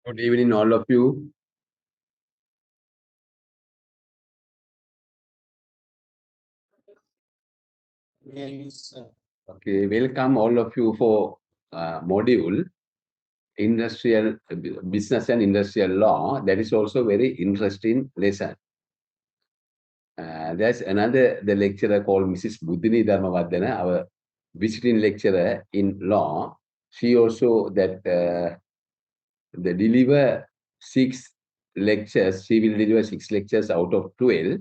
Good evening, all of you. Yes, Okay, welcome all of you for module industrial business and industrial law. That is also very interesting lesson. There's another the lecturer called Mrs. Buddhini Dharmavardhana, our visiting lecturer in law. She also the deliver 6 lectures. She will deliver 6 lectures out of 12.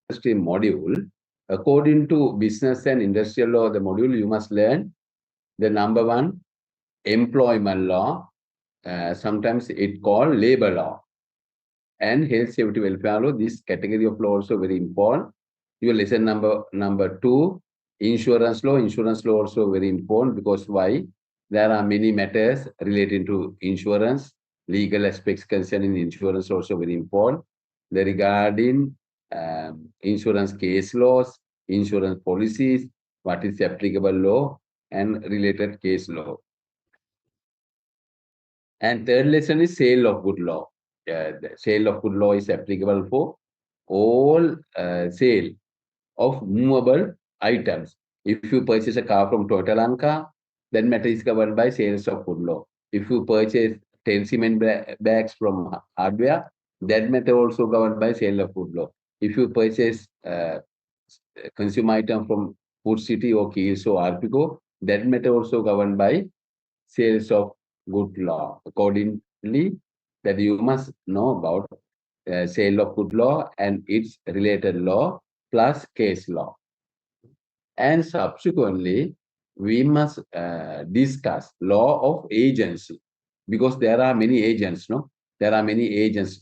Interesting module. According to business and industrial law, the module you must learn the number one, employment law, sometimes it called labor law, and health safety welfare law. This category of law also very important. Your lesson number two, insurance law. Insurance law also very important because why? There are many matters relating to insurance. Legal aspects concerning insurance also very important. The regarding insurance case laws, insurance policies, what is applicable law, and related case law. And third lesson is sale of good law. The sale of good law is applicable for all sale of movable items. If you purchase a car from Toyota Lanka, that matter is covered by sales of good law. If you purchase 10 cement bags from hardware, that matter also governed by sale of good law. If you purchase consumer item from Food City or Keels or Arpico, that matter also governed by sales of good law. Accordingly, that you must know about sale of good law and its related law plus case law. And subsequently, we must discuss law of agency because there are many agents, no? There are many agents,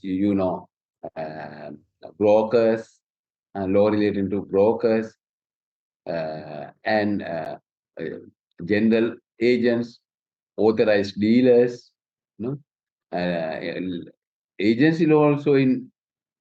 uh, brokers, law relating to brokers, and general agents, authorized dealers, no? Agency law also in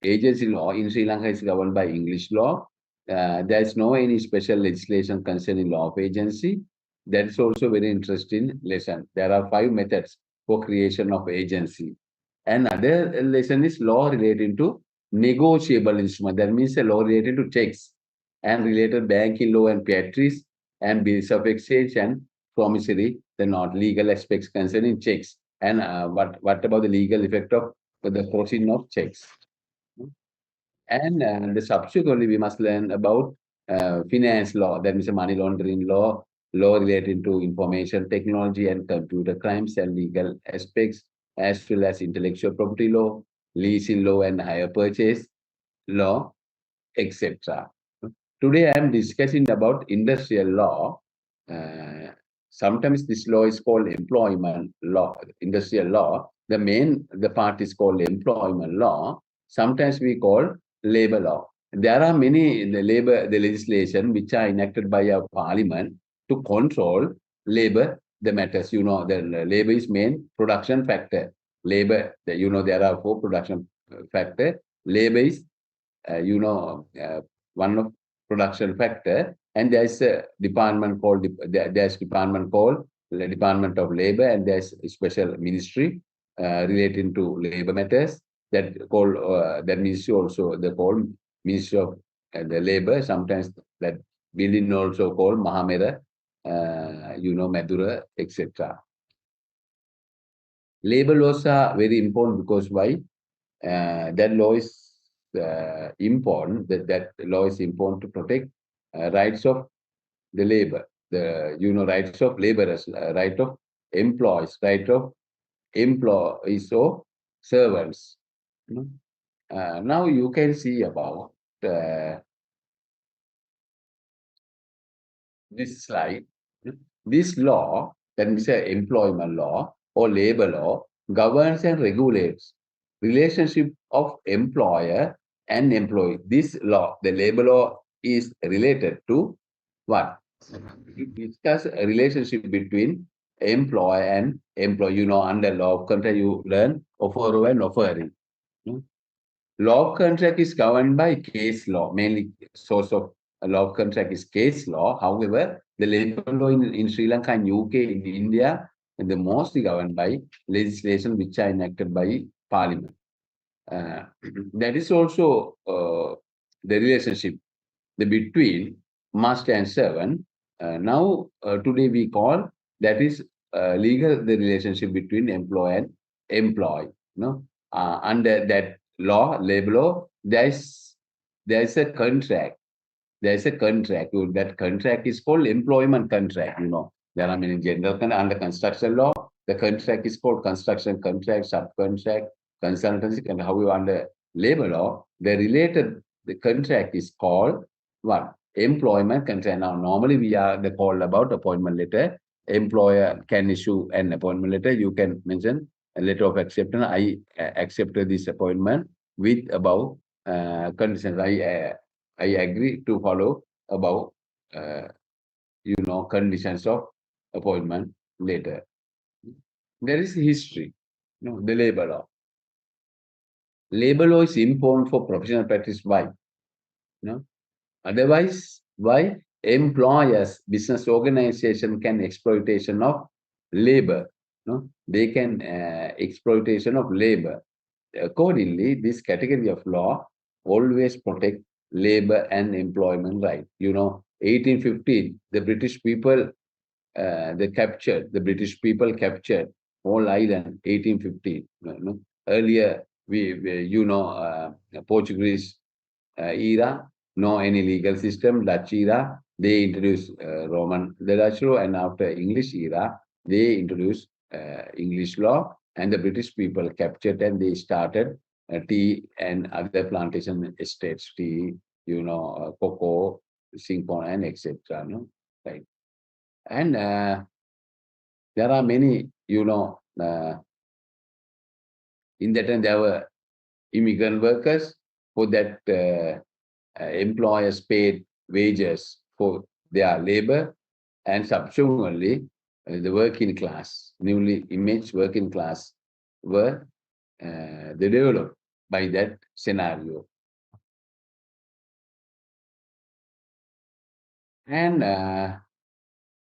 agency law in Sri Lanka is governed by English law. There is no any special legislation concerning law of agency. That is also very interesting lesson. There are 5 methods for creation of agency. And other lesson is law relating to negotiable instrument. That means a law related to checks and related banking law and patries and bills of exchange and promissory, the not legal aspects concerning checks. And what about the legal effect of the processing of checks? And subsequently, we must learn about finance law, that means money laundering law, law relating to information technology and computer crimes and legal aspects, as well as intellectual property law, leasing law and hire purchase law, etc. Today, I am discussing about industrial law. Uh, Sometimes this law is called employment law, industrial law. The part is called employment law. Sometimes we call labor law. There are many the legislation which are enacted by our parliament to control labor the matters. The labor is main production factor. Labor, there are 4 production factor. Labor is one of production factor, and there's a department called there's department called the Department of Labor, and there's a special ministry relating to labor matters that ministry also they call Ministry of the Labor. Sometimes that building also called Mahamera, Madura, etc. Labor laws are very important because why? That law is important. That law is important to protect rights of the labor, the rights of laborers, right of employees, right of employees or servants. You know. Now you can see about uh, this slide. This law, that means employment law or labor law, governs and regulates relationship of employer and employee. This law, the labor law, is related to what? It discuss a relationship between employer and employee. Under law of contract, you learn offeror and offering. Law of contract is governed by case law. Mainly source of a law of contract is case law. However, the labor law in Sri Lanka and UK, in India, and the mostly governed by legislation which are enacted by parliament. Uh, that is also the relationship the between master and servant. Now, today we call that is legal the relationship between employer and employee. No, under that law, labor law, there is a contract. There is a contract. That contract is called employment contract. There are many general under construction law. The contract is called construction contract, subcontract, consultancy, and however under labor law, the contract is called what? Employment contract. Now, normally we are the call about appointment letter. Employer can issue an appointment letter. You can mention a letter of acceptance. I accepted this appointment with above conditions. I agree to follow above, uh, conditions of appointment later. There is history, the labor law. Labor law is important for professional practice. Why? Otherwise, why? Employers, business organization can exploitation of labor. They can exploitation of labor. Accordingly, this category of law always protect labor and employment right. 1815, the British people captured whole island, 1815. Earlier, Portuguese era, no any legal system. Dutch era, they introduced the Dutch law, and after English era, they introduced English law, and the British people captured and they started tea and other plantation estates, tea, cocoa, cinchona, and etc. No, right? And there are many, in that time there were immigrant workers for that. Employers paid wages for their labor, and subsequently, the working class, newly imaged working class, were they developed by that scenario. And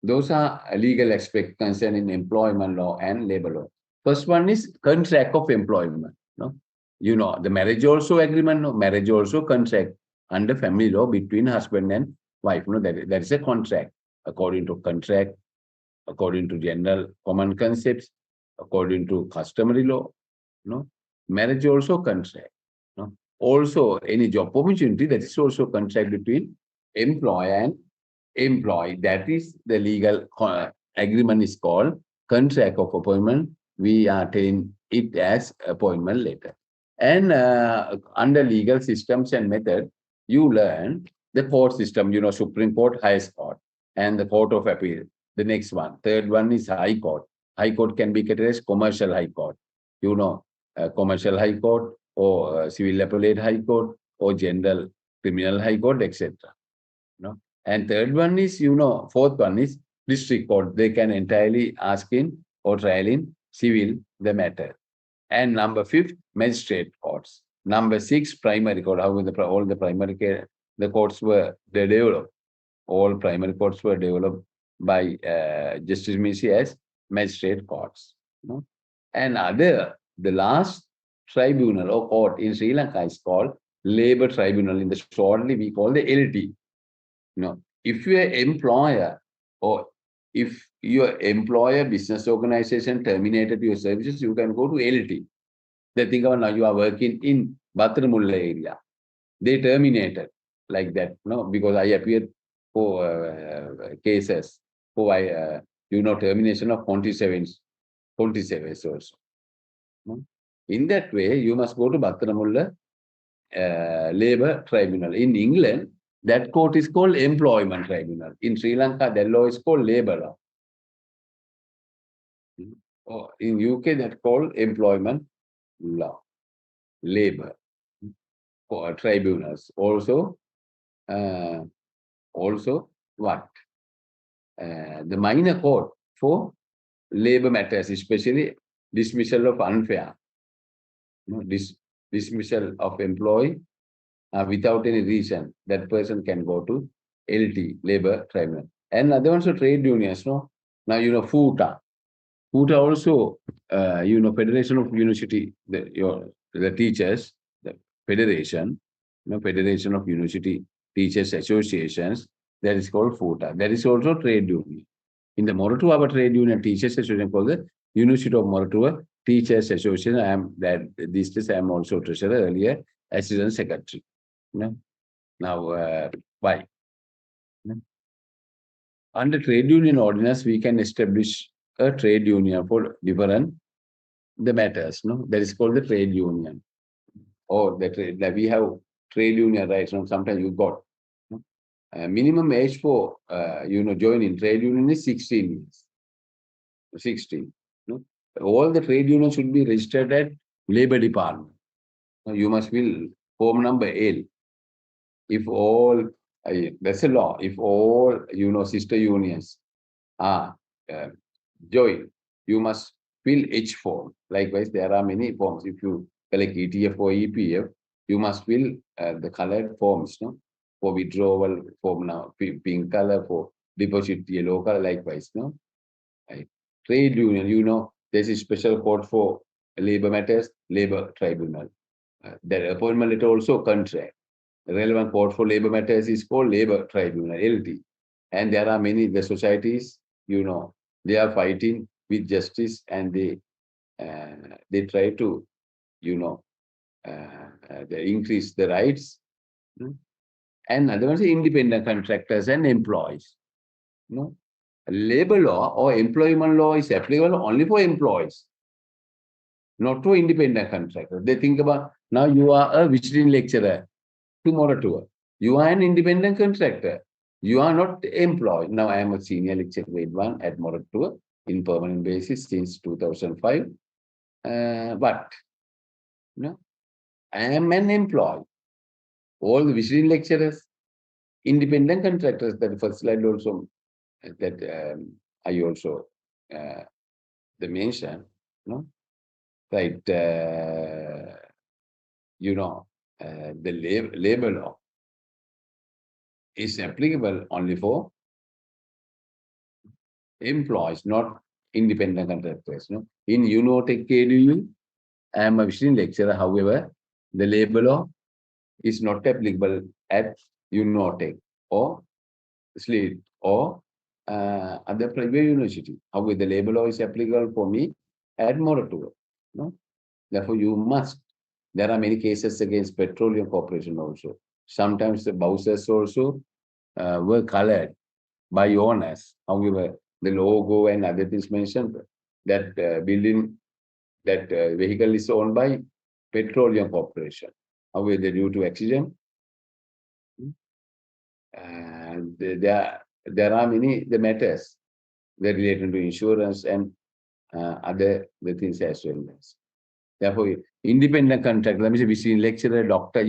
those are legal aspects concerning employment law and labor law. First one is contract of employment. No? The marriage also agreement, no? Marriage also contract under family law between husband and wife. That is a contract. According to contract, according to general common concepts, according to customary law, no? Marriage also contract. No? Also, any job opportunity, that is also contract between employer and employee. That is the legal agreement is called contract of appointment. We are telling it as appointment letter. And under legal systems and method, you learn the court system, Supreme Court, highest court, and the Court of Appeal. The next one. Third one is High Court. High Court can be categorized commercial High Court. Commercial High Court or Civil Appellate High Court or General Criminal High Court, etc. And third one is, fourth one is district court. They can entirely ask in or trial in civil the matter. And number fifth, magistrate courts. Number six, primary court. How all the primary care, the courts were developed. All primary courts were developed by Justice Ministry as magistrate courts. And the last tribunal or court in Sri Lanka is called labor tribunal. In the shortly we call the LT. If your employer or if your employer business organization terminated your services, you can go to LT. They think about now you are working in Bathramulla area. They terminated like that, because I appeared for cases for termination of 27 also. In that way, you must go to Bathramulla labor tribunal. In England, that court is called employment tribunal. In Sri Lanka, that law is called labor law. In UK, that's called employment law, labor tribunals. Also what? The minor court for labor matters, especially dismissal of unfair, dismissal of employee without any reason. That person can go to LT, labor tribunal. And other ones are trade unions, no? Now, FUTA. FUTA also, Federation of University, the teachers, the federation, Federation of University Teachers Associations, that is called FUTA. That is also trade union. In the Moratuwa, our trade union teachers association called the University of Moratuwa Teachers Association. I am that these days I am also treasurer, earlier assistant secretary. You know? Now, why? Under trade union ordinance, we can establish a trade union for different the matters. No, that is called the trade union. Or the trade. Like we have trade union rights. No, sometimes you got no? Minimum age for joining trade union is 16 years. 16. No? All the trade unions should be registered at Labor Department. You must fill form number L. If all that's a law. If all sister unions are uh, join, you must fill each form. Likewise, there are many forms. If you collect ETF or EPF, you must fill the colored forms, no? For withdrawal form now, pink color, for deposit yellow color, likewise, no? Right. Trade union, there's a special code for labor matters, labor tribunal. The appointment letter also contract. The relevant code for labor matters is called labor tribunal, LT. And there are many, the societies, they are fighting with justice, and they try to, you know, they increase the rights. mm, And other ones are independent contractors and employees. No, labor law or employment law is applicable only for employees, not for independent contractors. They think about, now you are a visiting lecturer tomorrow tour. You are an independent contractor. You are not employed. Now I am a senior lecturer grade 1 at Moratuwa in permanent basis since 2005. But I am an employee. All the visiting lecturers, independent contractors, that first slide also, that I also the mention, no? Right, the labor law is applicable only for employees, not independent contractors. No? In UNOTEC KDU, I am a visiting lecturer. However, the labor law is not applicable at UNOTEC or SLEET or other private university. However, the labor law is applicable for me at Moratuwa. No? Therefore, you must. There are many cases against petroleum corporation also. Sometimes the bouses also were colored by owners. However, the logo and other things mentioned, that building, that vehicle is owned by petroleum corporation. However, due to accident, there are many the matters that related to insurance and other the things as well. Therefore, independent contract, let me say, visiting lecturer, doctor,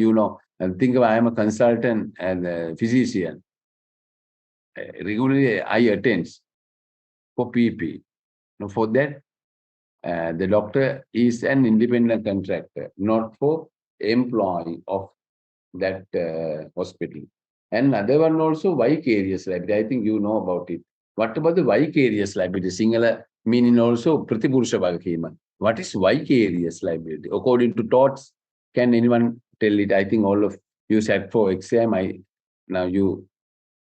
and think of I am a consultant and a physician. Regularly, I attend for PP. Now, for that, the doctor is an independent contractor, not for employee of that hospital. And other one also vicarious liability. I think you know about it. What about the vicarious liability? Singular meaning also Pratipurusha Bhagakima. What is vicarious liability? According to torts, can anyone tell it? I think all of you sat for exam. Now you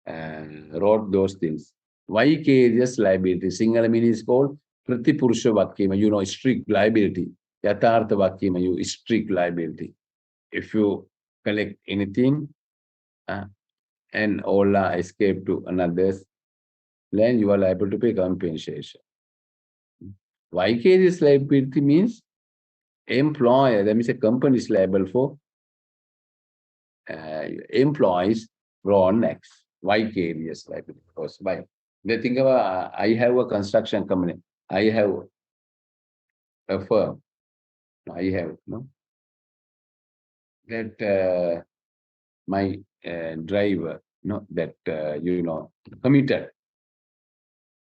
wrote those things. Vicarious liability. Singular meaning is called Pratipurusha Bhagakima. Strict liability. Yathartha Bhagakima, strict liability. If you collect anything, and Ola escape to another's land, you are liable to pay compensation. Vicarious liability means employer, that means a company is liable for employees wrong next. Vicarious liability. Because they think about, I have a construction company, I have a firm, I have that my driver, that committed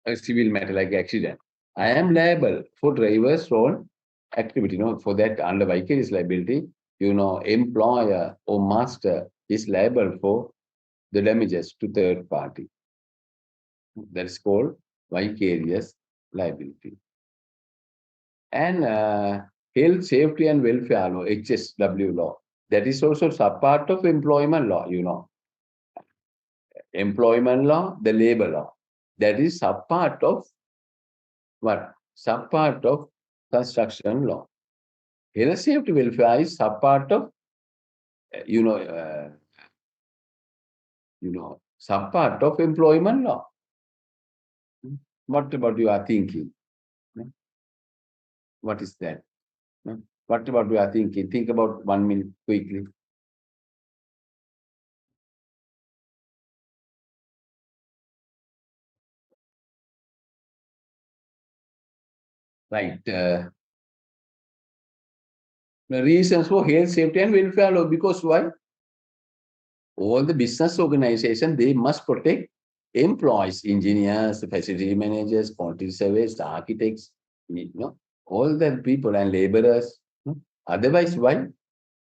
a civil matter like accident. I am liable for driver's wrong activity. For that under vicarious liability, employer or master is liable for the damages to third party. That is called vicarious liability. And health, safety, and welfare law, HSW law. That is also sub-part of employment law. Employment law, the labor law. That is sub-part of what? Sub-part of construction law. Health, safety, welfare is sub-part of, uh, you know, uh, sub-part of employment law. What about you are thinking? What is that? What about you are thinking? Think about 1 minute quickly. Right. The reasons for health, safety, and welfare law. Because why? All the business organization, they must protect employees, engineers, facility managers, quantity surveyors, architects, all the people and laborers. Otherwise, why?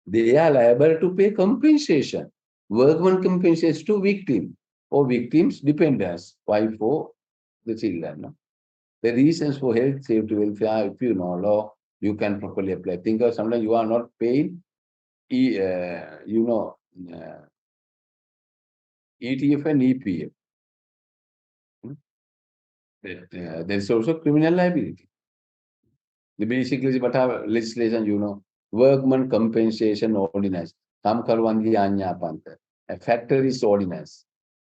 They are liable to pay compensation, workman compensation to victim or victims' dependents, wife or the children. No? The reasons for health, safety, welfare, if you know law, you can properly apply. Think of sometimes you are not paying, E- uh, you know, uh, ETF and EPF. Hmm? There is also criminal liability. The basically what are legislation. Workman compensation ordinance, Kam Karwandi Anya Pantha, a factories ordinance,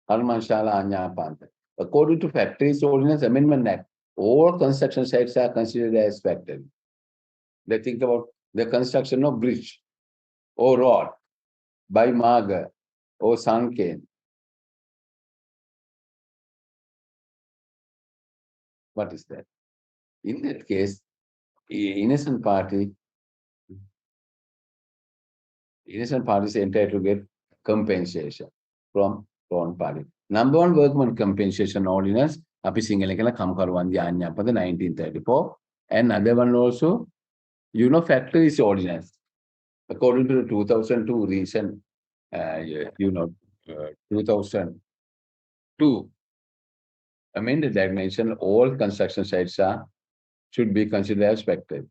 Harmanshala Anya Pantha. According to Factories Ordinance Amendment Act, all construction sites are considered as factory. They think about the construction of bridge or road by Maga or Sanken. What is that? In that case, innocent party, innocent party is entitled to get compensation from wrong party. Number one workman compensation ordinance, අපි සිංහල කියලා කම්කරුවන් ධ්‍යානපද 1934. And other one also, factories ordinance. According to the 2002 recent, uh, 2002 amended that mentioned all construction sites should be considered as factory.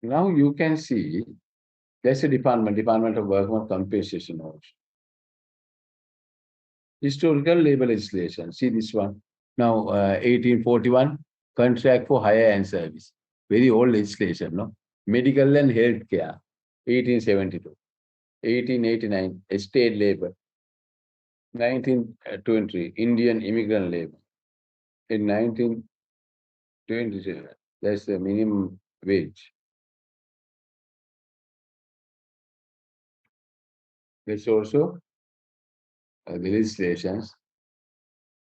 Now you can see there's a Department of Workman Compensation also. Historical labor legislation. See this one. Now, 1841, contract for hire and service. Very old legislation, no? Medical and health care, 1872. 1889, estate labor. 1920, Indian immigrant labor. In 1927, that's the minimum wage. There's also the legislations.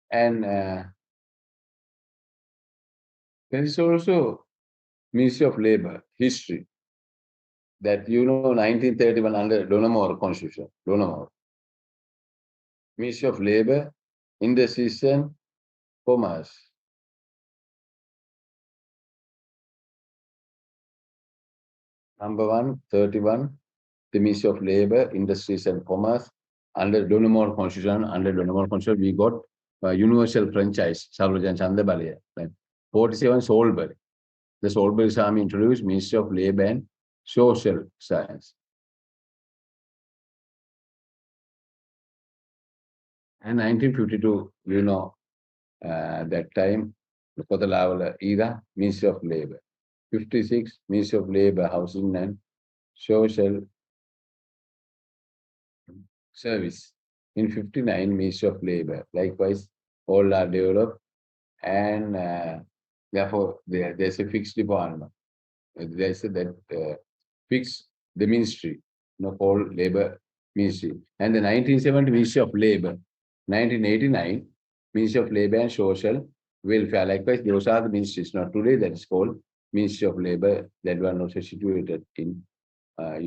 And there is also Ministry of Labor history that 1931 under Donamore Constitution. Donamore. Ministry of Labor, Industries and Commerce. Number 131, the Ministry of Labor, Industries and Commerce. Under Donamore Constitution, we got universal franchise, Sarvajan Chandabalaya. Right? 47, Solberg. The Solberg Army introduced Ministry of Labor and Social Science. And 1952, that time, for the level era, Ministry of Labor. 56, Ministry of Labor, Housing and Social Service. In 59, Ministry of Labor. Likewise, all are developed and therefore there's a fixed department. There's that fix the ministry, called Labor Ministry. And the 1970 Ministry of Labor, 1989 Ministry of Labor and Social Welfare. Likewise, those are the ministries. Now today that is called Ministry of Labor, that one also situated in, uh,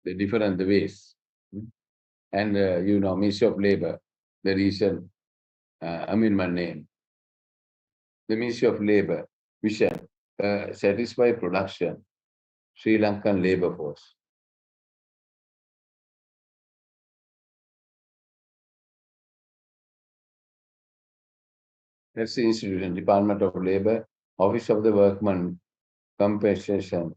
the different ways. And, Ministry of Labor, the recent amendment name. The Ministry of Labor, vision, satisfy production, Sri Lankan labor force. That's the institution, Department of Labor, Office of the Workman, Compensation,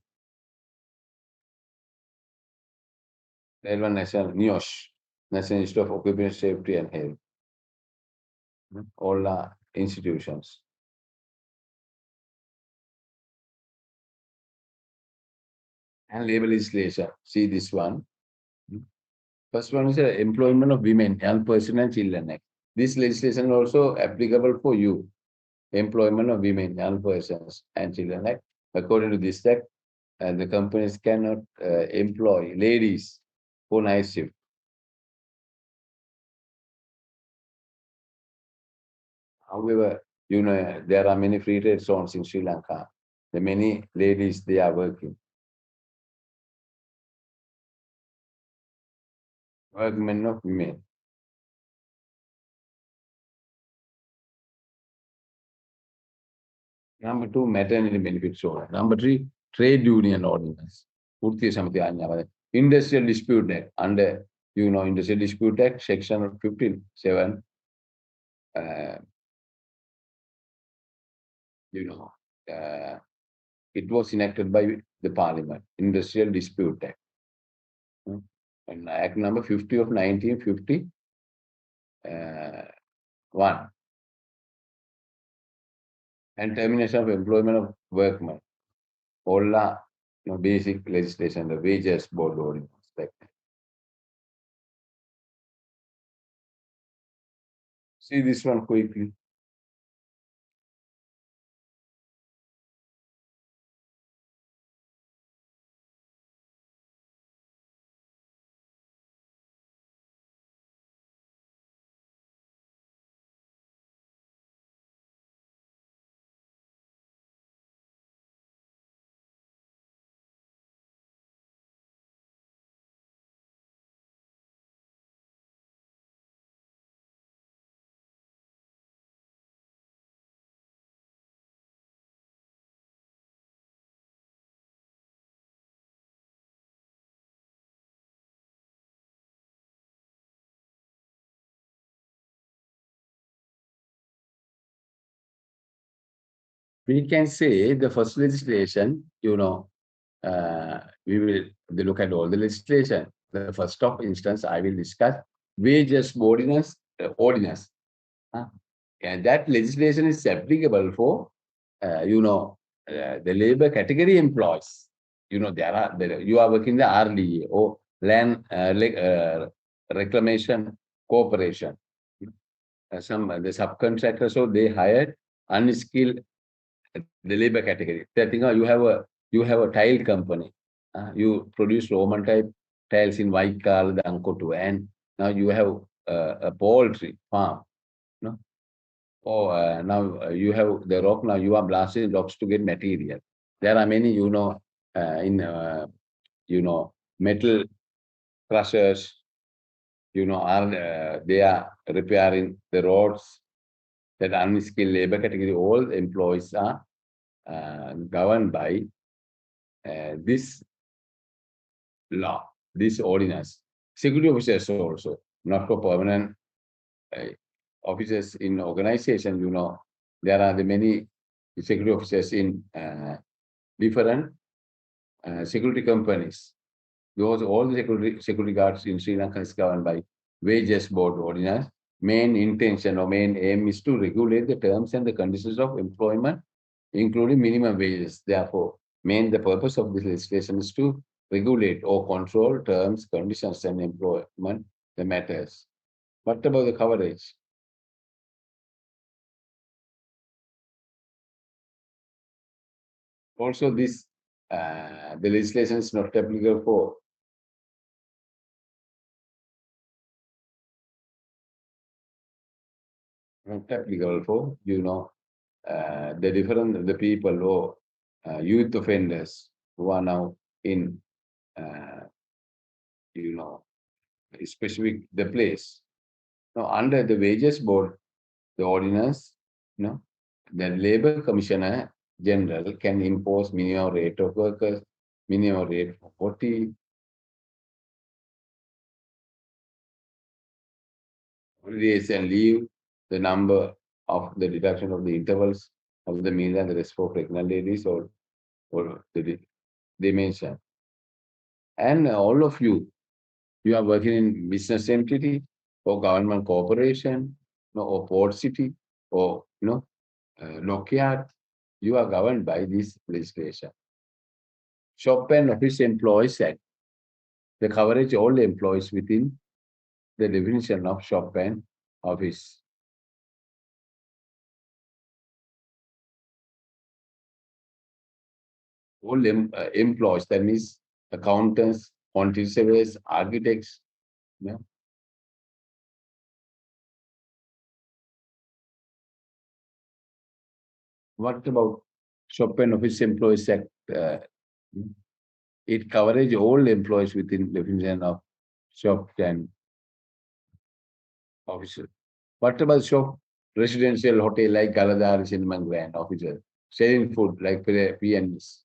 Railway National, NIOSH, National Institute of Occupational Safety and Health. All are institutions. And labor legislation. See this one. First one is employment of women, young person and children act. This legislation is also applicable for you. Employment of women, young persons and children act. According to this act, the companies cannot employ ladies for night shift. However, there are many free trade zones in Sri Lanka. The many ladies they are working. Workmen of women. Number two, maternity benefits order. Number three, trade union ordinance. Purti Samiti Ajna. Industrial Dispute Act. Under, Industrial Dispute Act, Section 57, uh, you know, uh, it was enacted by the Parliament. Industrial Dispute Act. Hmm. And Act number 50 of 1951. And termination of employment of workmen. All are basic legislation, the wages board ordinance. Like that. See this one quickly. We can say the first legislation, we will look at all the legislation. The first of instance, I will discuss wages ordinance. Huh? And that legislation is applicable for, the labor category employees. You are working the RDA or Land Reclamation Corporation. Some the subcontractors, so they hired unskilled the labor category. That thing, you have a tile company. You produce Roman type tiles in Waikal, the Ankotu, and now you have a poultry farm. No? Or now you have the rock. Now you are blasting rocks to get material. There are many, in metal crushers. Are they are repairing the roads. That unskilled labor category, all employees are governed by this law, this ordinance. Security officers also, not for permanent uh, officers in organization, there are the many security officers in different security companies. Those all the security guards in Sri Lanka is governed by wages board ordinance. Main intention or main aim is to regulate the terms and the conditions of employment, including minimum wages. Therefore, the purpose of this legislation is to regulate or control terms, conditions, and employment the matters. What about the coverage? Also, this the legislation is not applicable for the people or youth offenders who are now in uh, you know specific the place. Now under the wages board, the ordinance, the labor commissioner general can impose minimum rate of workers, minimum rate for 40 days and leave, the number of the deduction of the intervals of the meal and the rest for pregnant ladies or they mention. And all of you are working in business entity or government corporation, or port city or dockyard, you are governed by this legislation. Shop and Office Employees Act, the coverage all employees within the definition of shop and office. All employees, that means accountants, quantity surveyors, architects. Yeah. What about Shop and Office Employees Act? It covers all employees within definition of shop and officer. What about shop, residential hotel like Galadar, Cinnamon Grand, officer, selling food like P&S.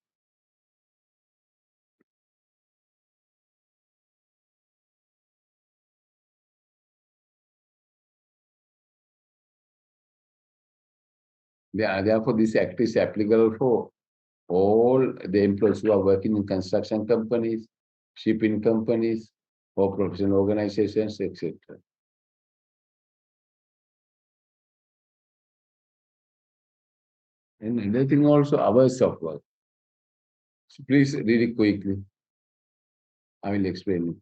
Therefore, this act is applicable for all the employees who are working in construction companies, shipping companies, or professional organizations, etc. And another thing also, hours of work. So please read it quickly. I will explain it.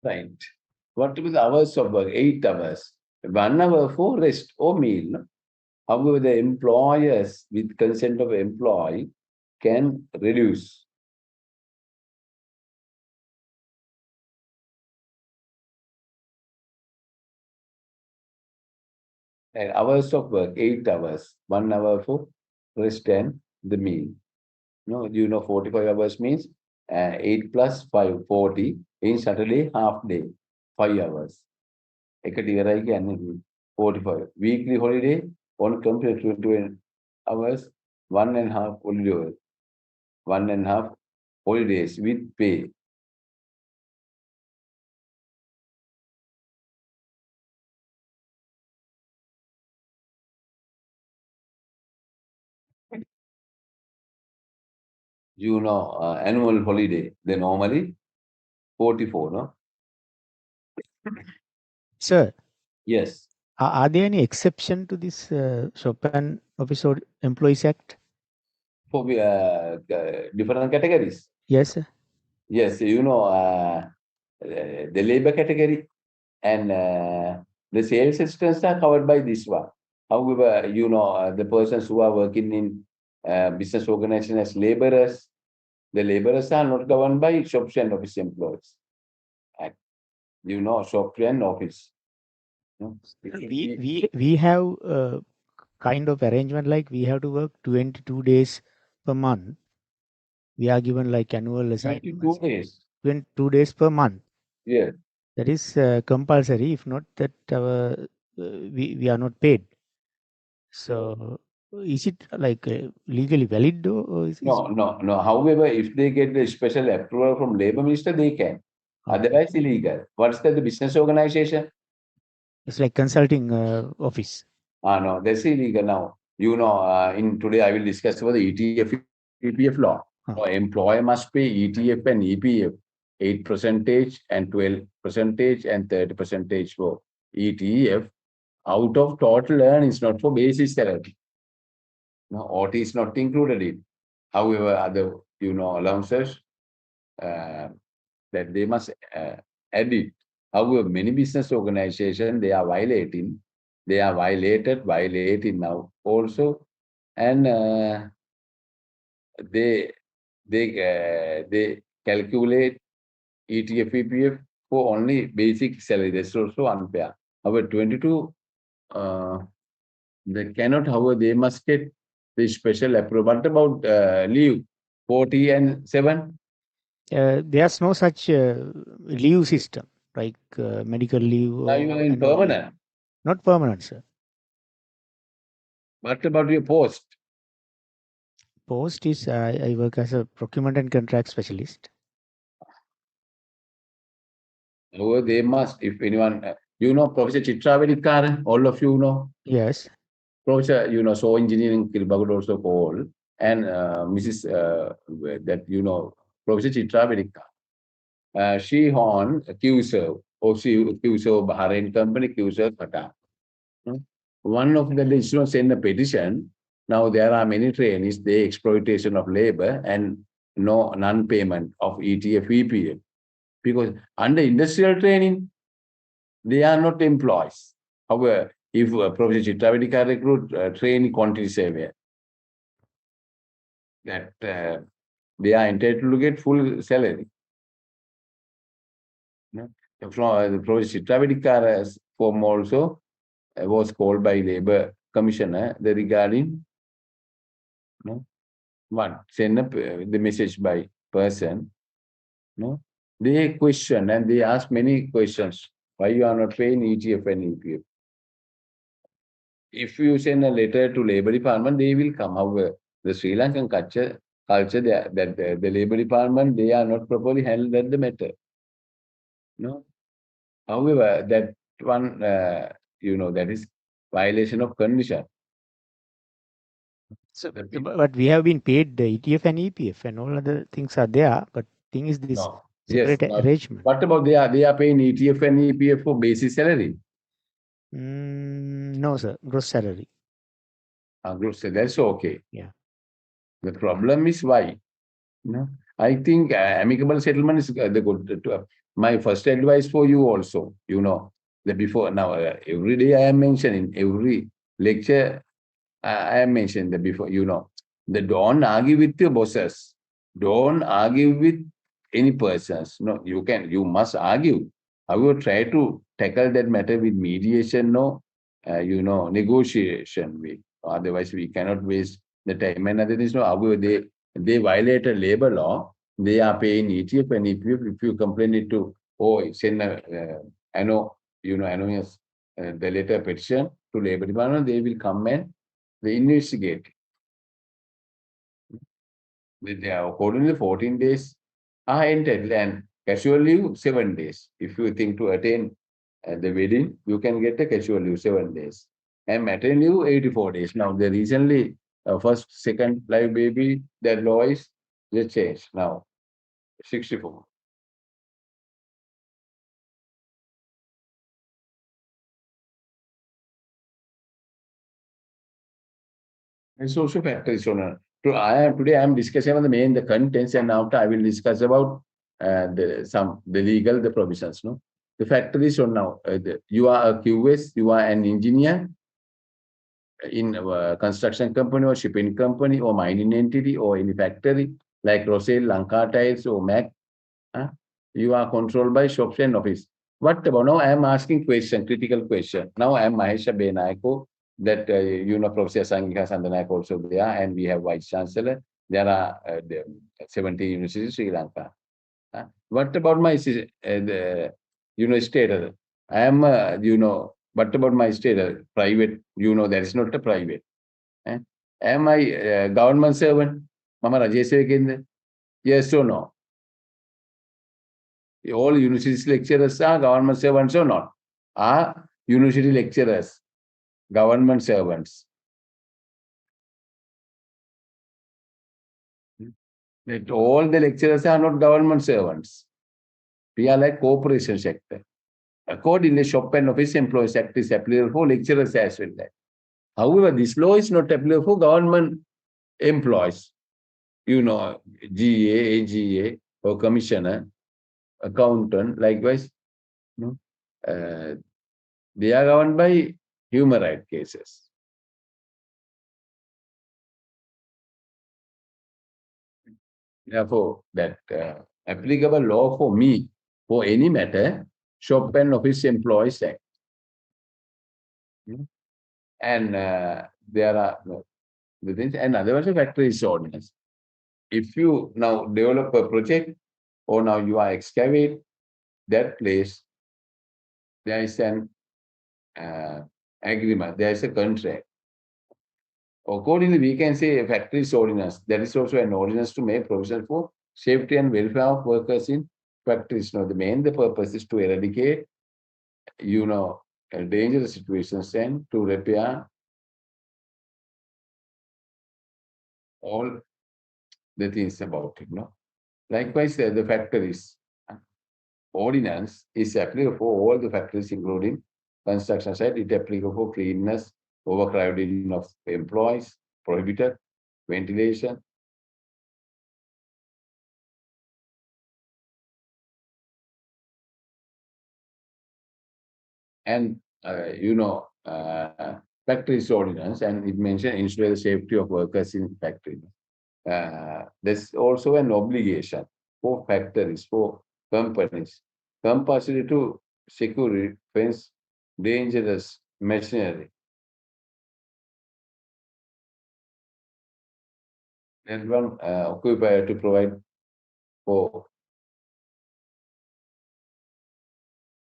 Right. What will be the hours of work? 8 hours. 1 hour for rest or meal. No? However, the employers, with consent of employee, can reduce. And hours of work, 8 hours. 1 hour for rest and the meal. No, 45 hours means 8 plus 5, 40. In Saturday, half day, 5 hours. එකට ඉවරයි කියන්නේ 45. Weekly holiday on complete 20 hours, 1.5 holiday, 1.5 holidays with pay. Annual holiday, they normally 44, no? Sir, Yes. are there any exception to this Shop and Office Employees Act? For different categories. Yes, sir. Yes, the labor category and the sales assistants are covered by this one. However, the persons who are working in business organization as laborers, the laborers are not governed by shops and office employees. Act. Shop and office. We have kind of arrangement like we have to work 22 days per month. We are given like annual assignment. 22 days. 22 days per month. Yeah. That is compulsory. If not, that we are not paid. So is it like legally valid though? Or No. However, if they get the special approval from labor minister, they can. Otherwise, illegal. What's that? The business organization? It's like consulting office. No, that's illegal now. In today I will discuss about the ETF, EPF law. Employer must pay ETF and EPF 8% and 12% and 30% for ETF out of total earnings, not for basic salary. No, OT is not included in. However, other allowances that they must add it. However, many business organizations they are violating. They are violating now also, and they calculate ETF, EPF for only basic salary. That's also unfair. However, 22, they cannot. However, they must get the special approval. What about leave? 40 and 7? There's no such leave system, like medical leave Now you are in annual leave. permanent. Not permanent, sir. What about your post? Post is I work as a procurement and contract specialist. Oh, they must, if anyone, you know Professor Chitra Vedikar, all of you know. Yes. Professor, you know, so engineering Kilbagud also called, and Mrs. That, you know, Professor Chitra Vedikar. She on QServe, or she QServe Bahrain company, QServe Qatar. Hmm. One of the listeners sent a petition. Now there are many trainees, they exploitation of labor and no non-payment of ETF, EPF. Because under industrial training, they are not employees. However, if Professor Chitravedika recruit trainee quantity surveyor, that they are entitled to get full salary. No? From Professor Chitravedika's form also was called by Labour Commissioner the regarding no, one send up the message by person. No, they question and they ask many questions. Why you are not paying ETF and EPF? If you send a letter to Labour Department, they will come. However, the Sri Lankan culture that the Labour Department, they are not properly handled at the matter. No. However, that one, you know, that is violation of condition. So, but we have been paid the ETF and EPF and all other things are there. But thing is this No. Yes. separate No. arrangement. What about they are paying ETF and EPF for basic salary? No, sir. Gross salary. Gross, that's okay. Yeah. The problem is why. No, I think amicable settlement is the good. My first advice for you also, you know, the before now every day I am mentioning every lecture I am mentioning the before, you know, the don't argue with your bosses, don't argue with any persons. No, you must argue. I will try to tackle that matter with mediation, no, you know, negotiation with. Otherwise, we cannot waste the time. And other things, no, however, they violated labor law. They are paying ETF and if you complain it to, oh, send a, you know, anonymous, the letter petition to labor department, they will come and they investigate. They are accordingly 14 days are entitled and casual leave 7 days. If you think to attend the wedding, you can get a casual leave 7 days. And maternity leave 84 days. Now, they recently, first, second live baby, that law is just changed now, 64. It's also factors on today I am discussing about the contents, and after I will discuss about the legal the provisions. No, the factor is on now. You are a QS, you are an engineer in a construction company or shipping company or mining entity or any factory like Rosale, Lanka Tiles or Mac. Huh? You are controlled by shops and office. What about now? I am asking question, critical question. Now I am Mahesh Benayako, that you know Professor Sangika Sandanayak also there, and we have Vice Chancellor. There are 70 universities in Sri Lanka. What about my the, you know status? I am you know. What about my status? Private? You know that is not a private. Eh? Am I government servant? Mama Rajesh Yes or no? All university lecturers are government servants or not? Are university lecturers government servants? That all the lecturers are not government servants. We are like corporation sector. Accordingly, Shop and Office Employees Act is applicable for lecturers as well. However, this law is not applicable for government employees. You know, GA, AGA, or commissioner, accountant, likewise. You know, they are governed by human rights cases. Therefore, that applicable law for me, for any matter, Shop and Office Employees Act. And there are the things, and otherwise a factory is ordinance. If you now develop a project or now you are excavate that place, there is an uh, agreement, there is a contract. Accordingly, we can say factories ordinance. That is also an ordinance to make provision for safety and welfare of workers in factories. Now, the purpose is to eradicate, you know, dangerous situations and to repair all the things about it. No? Likewise, the factories ordinance is applicable for all the factories, including construction site. It applicable for cleanness, overcrowding of employees, prohibited ventilation, and factories ordinance, and it mentioned ensure the safety of workers in factory. There's also an obligation for factories, for companies, compulsory to secure fence dangerous machinery. And one occupier to provide for,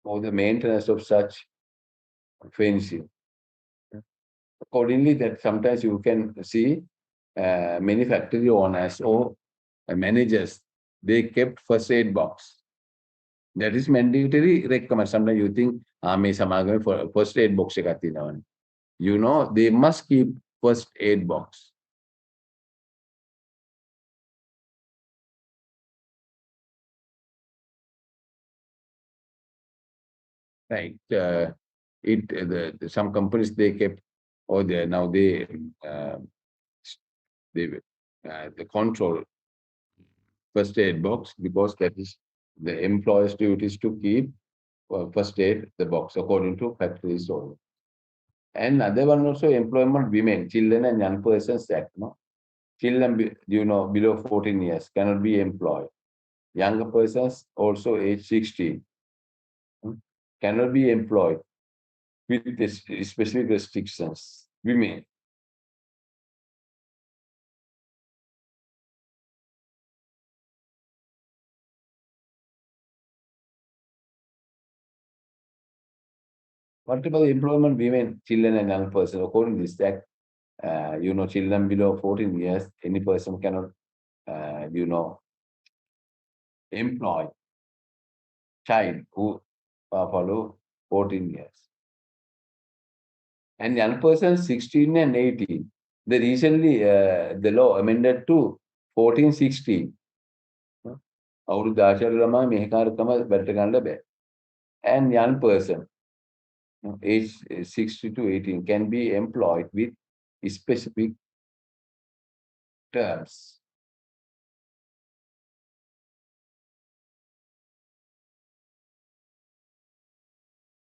for the maintenance of such fencing. Accordingly, that sometimes you can see many factory owners or managers, they kept first aid box. That is mandatory recommend. Sometimes you think, may සමාගමේ first aid box එකක් තියෙනවනේ. You know, they must keep first aid box. Right. Some companies they kept, or they now uh, they the control first aid box because that is the employer's duties to keep first aid the box according to factories order. And other one also employment women, children and young persons act. No, children below 14 years cannot be employed. Younger persons also age 16 cannot be employed with this specific restrictions. Women. What about employment women, children and young persons? According to this act, children below 14 years, any person cannot, employ child who follow 14 years. And young persons 16 and 18. The recently the law amended to 1416. අවුරුදු 16 ළමයි මෙහෙකාරකම වැඩට ගන්න බෑ. And young person age 60 to 18 can be employed with specific terms.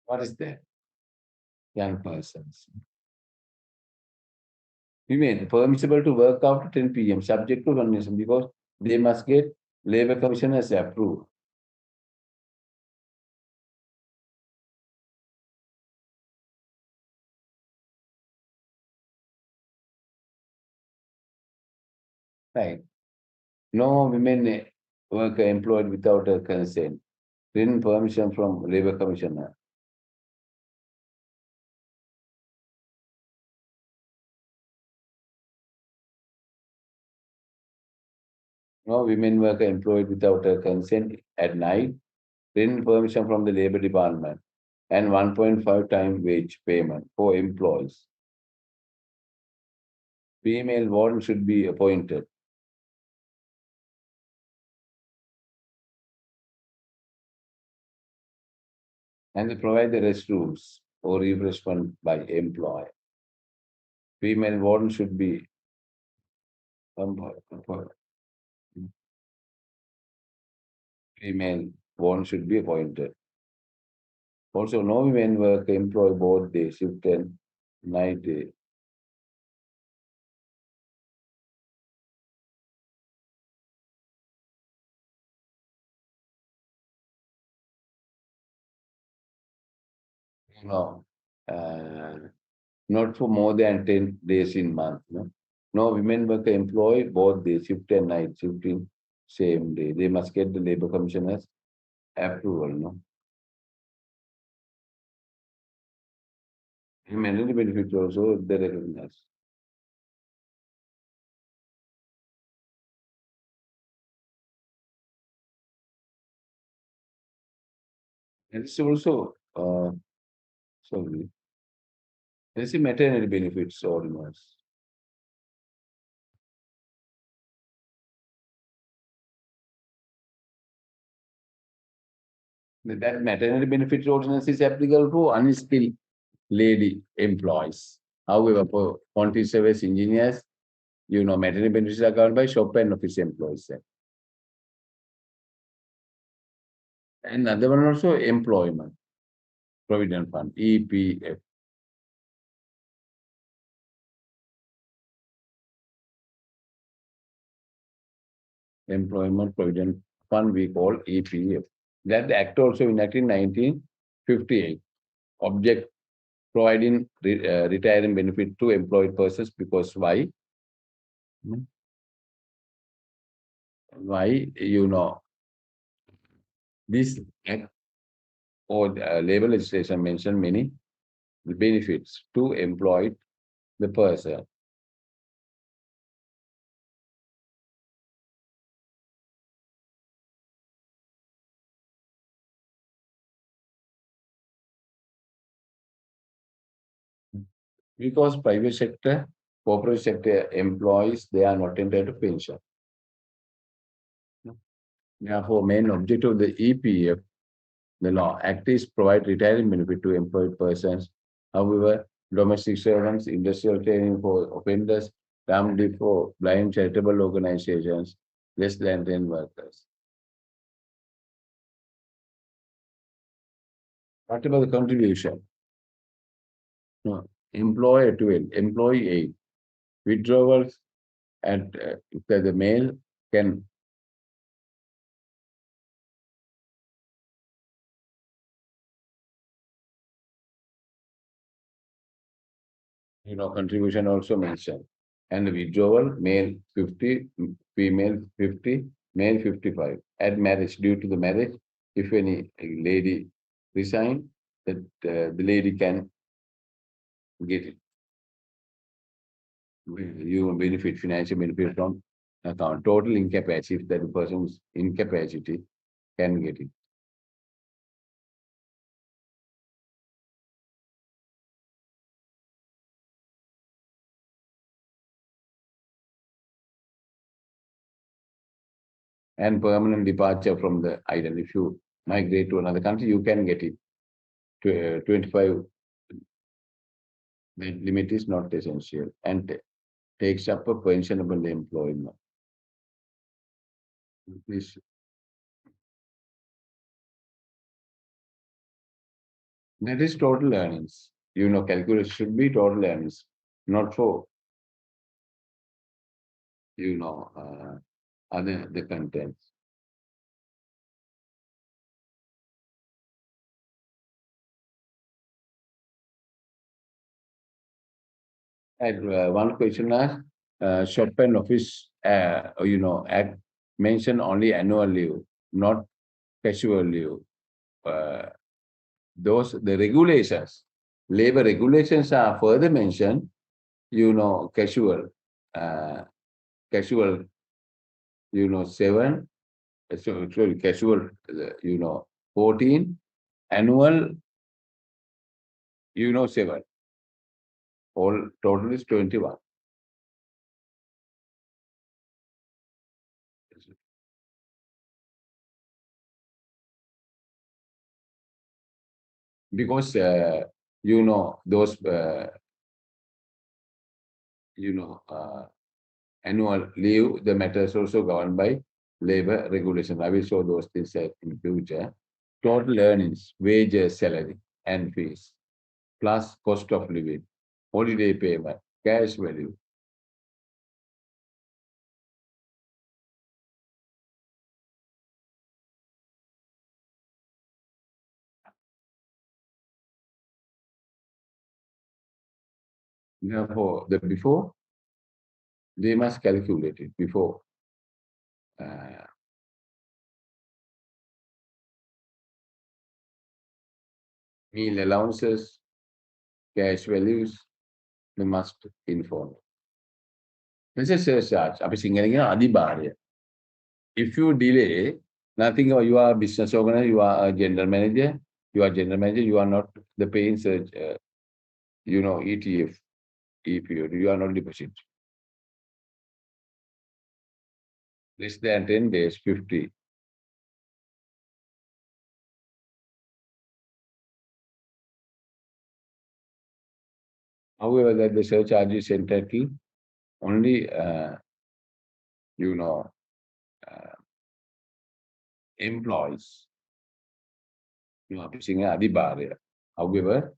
What is that? Young persons. Women permissible to work after 10 p.m. subject to condition because they must get labor commissioners approve. Right. No women worker employed without a consent. Written permission from labor commissioner. No women worker employed without a consent at night. Written permission from the labor department. And 1.5 time wage payment for employees. Female warden should be appointed. And they provide the restrooms or refreshment by employer. Female warden should be female warden should be appointed. Also, no women work employ both day shift and night day. No, not for more than 10 days in month. No women work employ both day shift and night shift in same day. They must get the labor commissioner's approval. No. Humanity benefits also they recognize. And it's also sorry, there's a maternity benefits ordinance. That maternity benefits ordinance is applicable to unskilled lady employees. However, for quantity service engineers, maternity benefits are covered by shop and office employees. And another one also employment provident fund (EPF). Employment provident fund we call EPF. That act also enacted in 1958. Object providing retirement benefit to employed persons because why? Why this act or labor legislation mention many benefits to employed the person because private sector, corporate sector employees they are not entitled to pension. Therefore, main objective of the EPF, the law act is provide retirement benefit to employed persons. However, domestic servants, industrial training for offenders, family for blind charitable organizations, less than 10 workers. What about the contribution? No. Employer 12, employee 8. Withdrawals at if the male can contribution also mentioned. And the withdrawal, male 50, female 50, male 55. At marriage, due to the marriage, if any lady resign, that the lady can get it. You benefit, financial benefit from account. Total incapacity, if that person's incapacity can get it. And permanent departure from the island. If you migrate to another country, you can get it. 25 limit is not essential and takes up a pensionable employment. This, that is total earnings. Calculation should be total earnings, not for, other the contents. And one question asked, shop and office, act mention only annual leave, not casual leave. Uh, those the regulations, labor regulations are further mentioned. Casual, uh, casual, 7. Sorry, casual, 14, annual, 7. All total is 21. Because those you know uh, annual leave, the matters also governed by labor regulation. I will show those things in future. Total earnings, wages, salary, and fees, plus cost of living, holiday payment, cash value. Therefore, the before they must calculate it before uh, meal allowances, cash values, we must inform. This is surcharge. අපි සිංහලෙන් කියන අධිභාරය. If you delay, nothing, you are a business organizer, you are a general manager, you are not the paying search, ETF, EPO, you are not deposit. Less than 10 days, 50. However, that the surcharge is entirely only, uh, employees. However,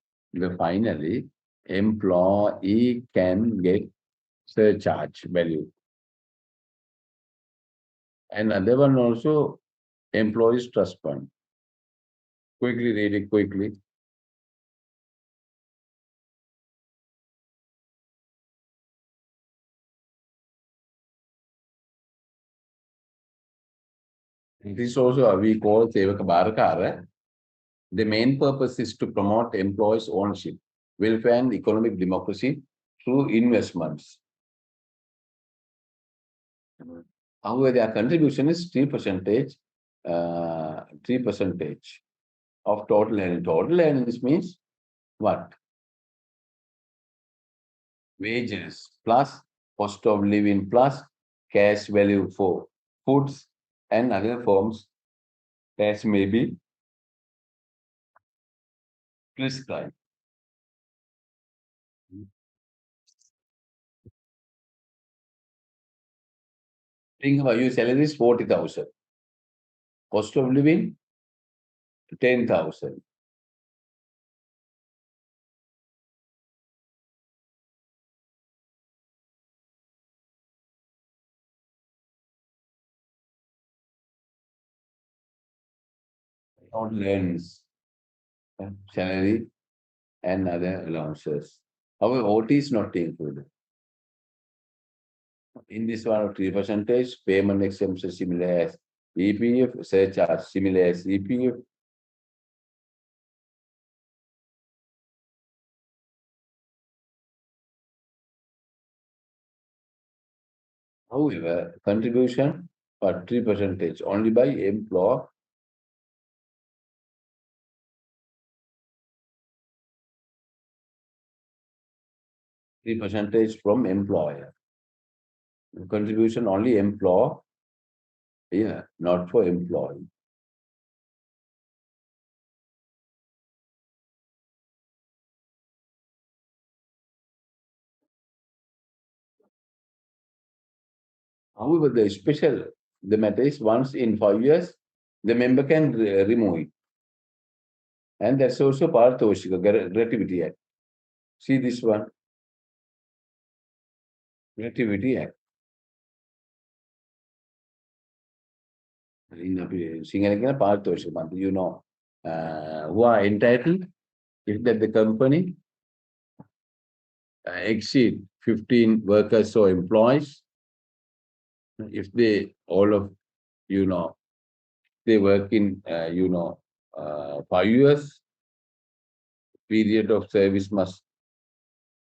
finally, employee can get surcharge value. And other one also, employees trust fund. Quickly read it quickly. This also we call Sevaka Bharakara. The main purpose is to promote employees' ownership, welfare and economic democracy through investments. However, their contribution is 3%, 3% of total earnings. Total earnings means what? Wages plus cost of living plus cash value for foods and other forms as may be prescribed. Think about your salary is 40,000. Cost of living 10,000. Total earnings, salary and other allowances. However, OT is not included. In this one, 3%, payment exemption similar as EPF, surcharge similar as EPF. However, contribution for 3% only by employer. 3% from employer. Contribution only employer, not for employee. However, the matter is once in 5 years, the member can remove it. And that's also Paratoshika, Gratuity Act. See this one. Gratuity Act. In Singaporean Paratoshika, who are entitled if that the company exceed 15 workers or employees, if they all of they work in 5 years, period of service must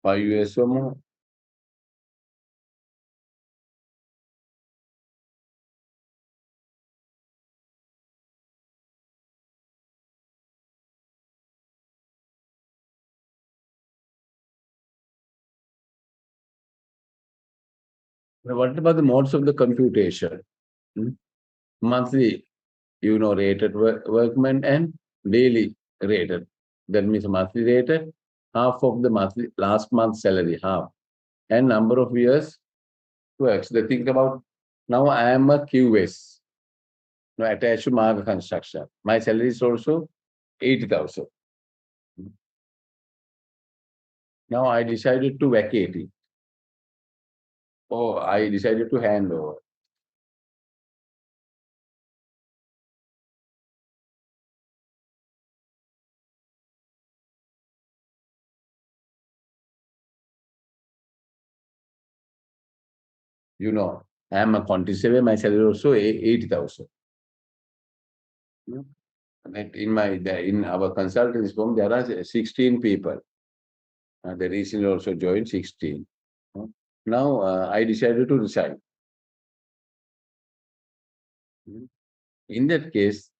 5 years or more. Now, what about the modes of the computation? Monthly, rated workman and daily rated. That means monthly rated, half of the monthly last month's salary, half, and number of years works. They think about now I am a QS, attached to Marga Construction. My salary is also 80,000. Now I decided to vacate it. Or I decided to hand over. I am a quantity survey, my salary also 80,000. That in our consultants firm, there are 16 people. They recently also joined 16. Uh, Now I decided to resign. Mm. In that case,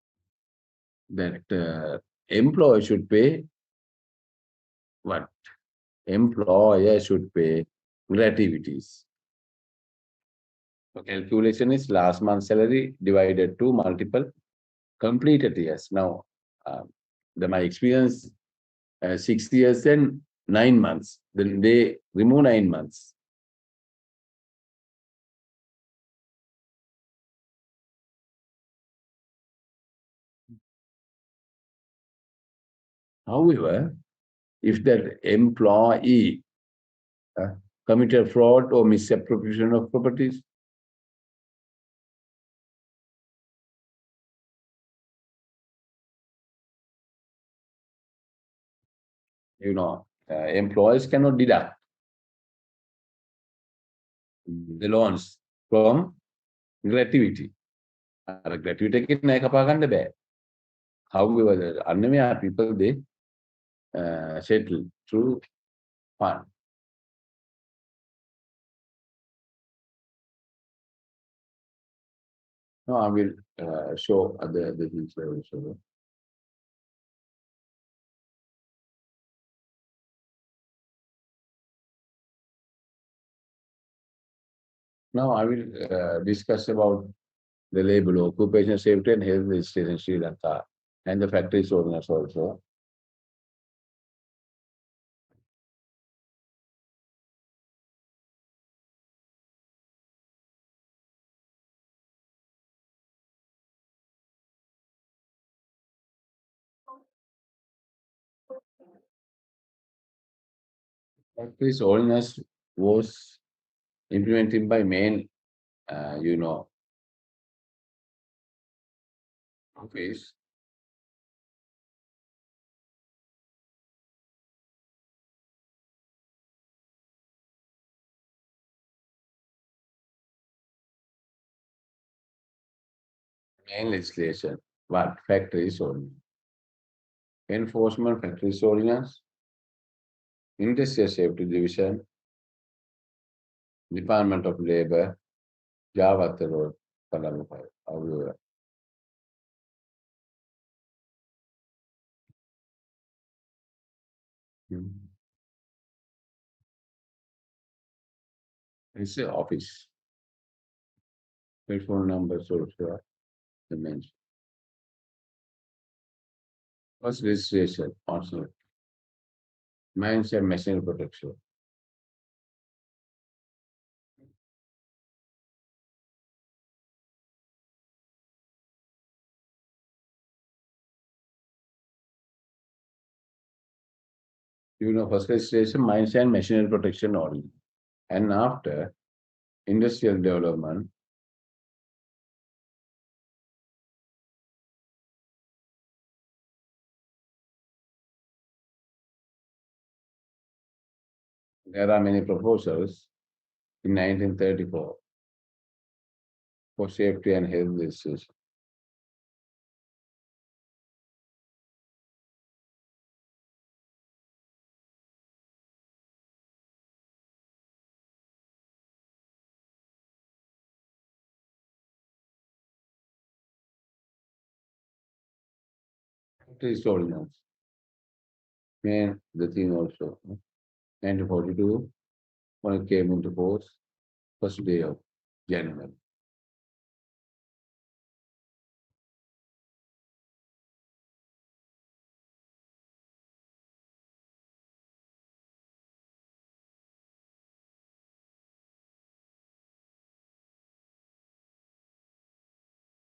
that employer should pay what? Employer should pay gratuities. So calculation is last month's salary divided to multiple completed years. Now, uh, my experience 6 years and 9 months. Then they remove 9 months. However, if that employee uh, committed fraud or misappropriation of properties, employers cannot deduct the loans from gratuity. Gratuity එකකින් ණය කපා ගන්න බෑ. However, අන්න people they settle through fund. No, I will show other things also. Now I will discuss about the label Occupation Safety and Health Registration in Sri Lanka and the factory owners also. Factory owners was implemented by main, office. Main legislation. What factories only. Enforcement factories ordinance, Industrial Safety Division, Department of Labor, Java Road, Kalampai, however. It's the office. Telephone numbers also the mention. First registration, also. Mines and machine protection. First registration, mines and machinery protection only. And after industrial development, there are many proposals in 1934 for safety and health registration. Factories ordinance. And the thing also, 1942, when it came into force, first day of January.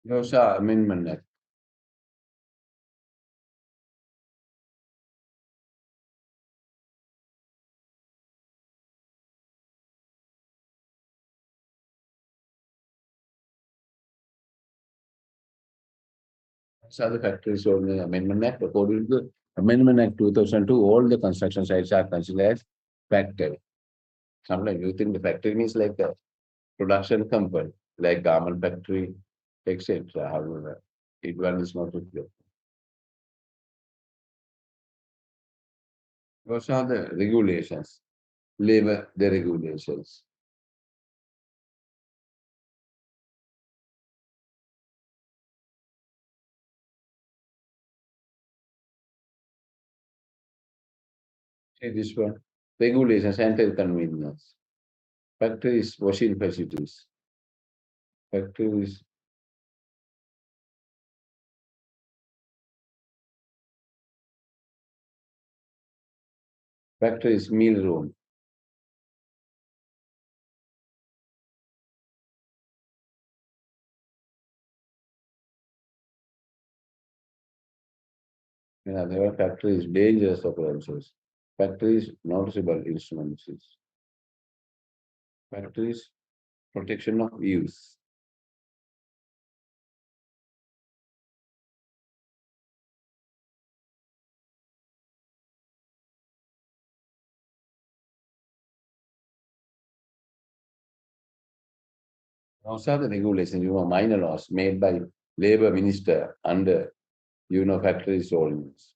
Those are Amendment Act. These are the factories on the Amendment Act. According to the Amendment Act 2002, all the construction sites are considered as factory. Sometimes you think the factory means like a production company, like garment factory, etc. However, it one is not clear. Those are the regulations, labor the regulations. See this one, regulations and convenience. Factories, washing facilities. Factories, factories, meal room. There are factories, dangerous occurrences. Factories, noticeable instruments. Factories, protection of use. Those are the regulations, minor laws made by labor minister under, factories ordinance.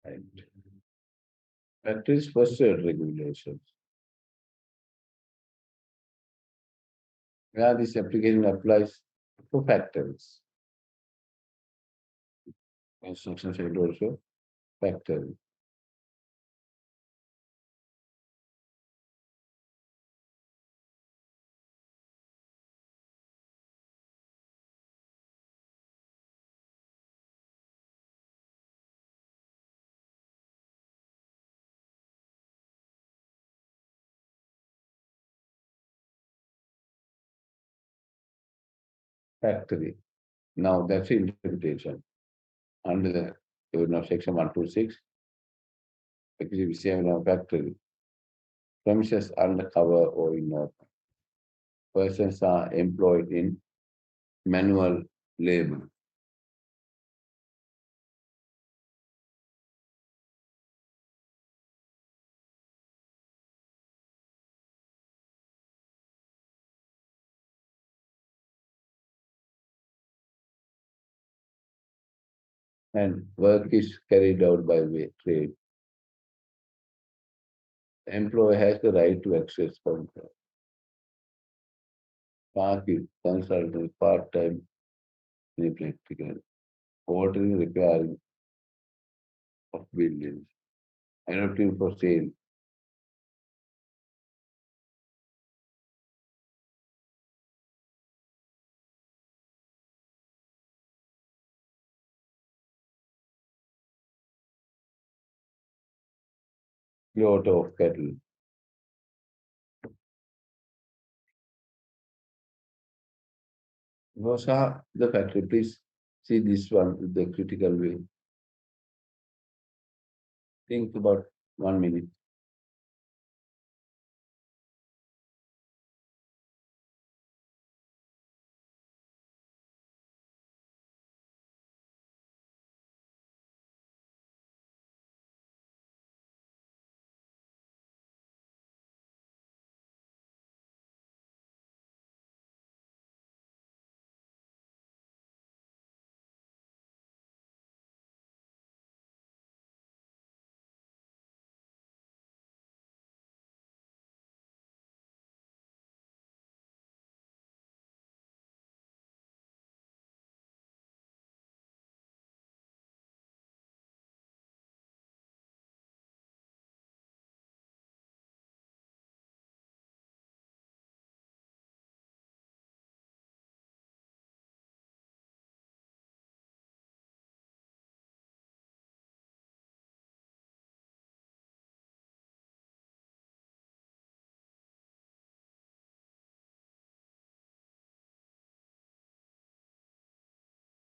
Right. Factories first regulations. Yeah, this application applies to factories. Construction side also, factory. Factory. Now that's the interpretation. Under the section 126, actually we say factory. Premises undercover or in persons are employed in manual labor. And work is carried out by trade. The employer has the right to access contract. Market, consultant, part-time, any practical, ordering, repairing of buildings, anything for sale, slaughter of cattle. Those are the factory. Please see this one with the critical way. Think about 1 minute.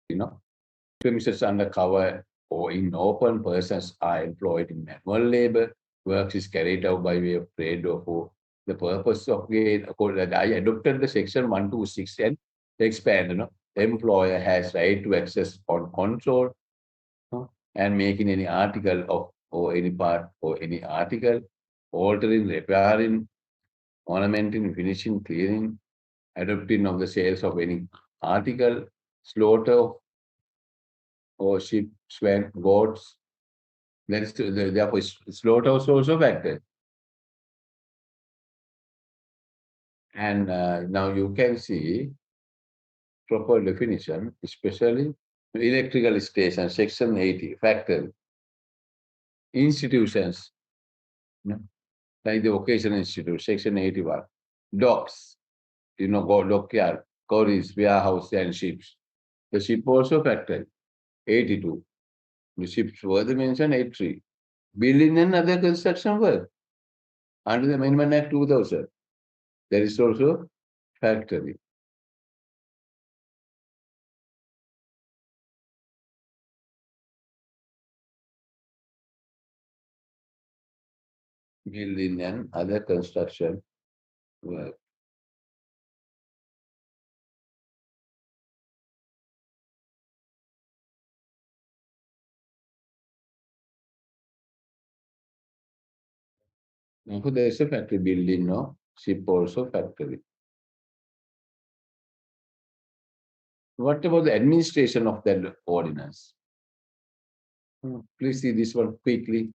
You know, premises undercover or in open persons are employed in manual labor. Work is carried out by way of trade or for the purpose of gain. According, I adopted the section 126 and expand. Employer has right to access on control, and making any article of or any part or any article, altering, repairing, ornamenting, finishing, clearing, adopting of the sales of any article, slaughter or sheep, swan, goats. That is therefore slaughter is also factor. And now you can see proper definition, especially electrical station, section 80, factor, institutions, you know, like the vocational institute, section 81, docks, dockyard, quarries, warehouse, and ships. The ship also factor, 82. The ships were the mentioned 83. Building and other construction work under the Amendment Act 2000. There is also factory. Building and other construction work. Now, there is a factory building, no? Ship also factory. What about the administration of that ordinance? Please see this one quickly.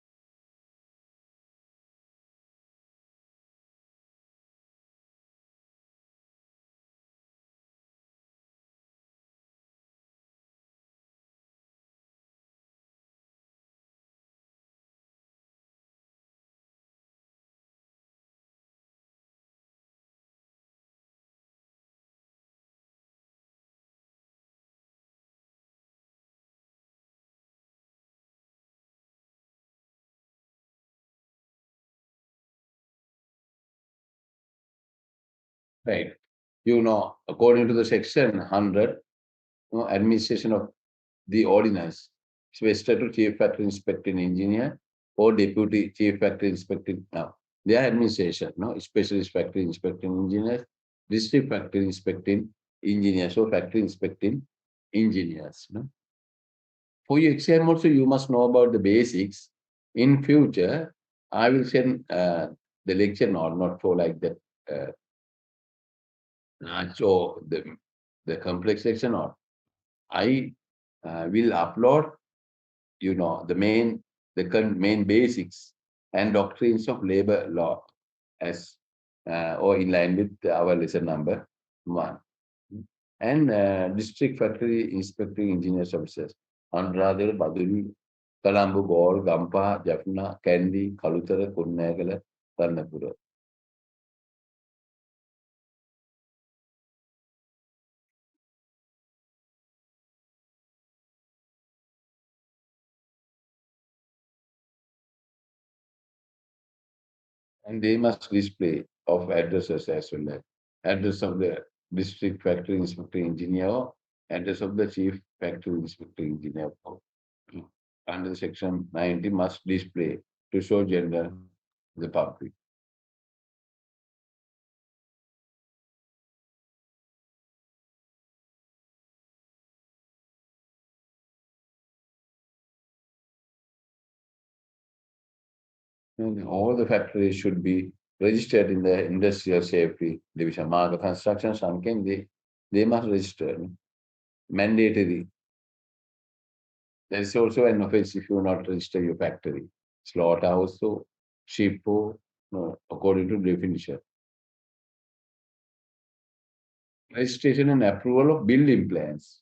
Right. According to the section 100, administration of the ordinance, it's vested to chief factory inspecting engineer or deputy chief factory inspecting. Now, their administration, specialist factory inspecting engineers, district factory inspecting engineers, or factory inspecting engineers. For your exam also, you must know about the basics. In future, I will send the lecture not for like that. So the complex section or I will upload, the main basics and doctrines of labor law as or in line with our lesson number 1. And district factory inspecting engineers officers. Anuradhapura, Baduri, Colombo, Galle, Gampa, Jaffna, Kandy, Kalutara, Kunnagala, Karnapura. And they must display of addresses as well as address of the district factory inspector engineer, address of the chief factory inspector engineer. Under section 90 must display to show gender the public. And all the factories should be registered in the industrial safety division. Mark construction, Sanken, they must register. Mandatory. There is also an offense if you not register your factory. Slaughterhouse, so sheep, no, according to definition. Registration and approval of building plans.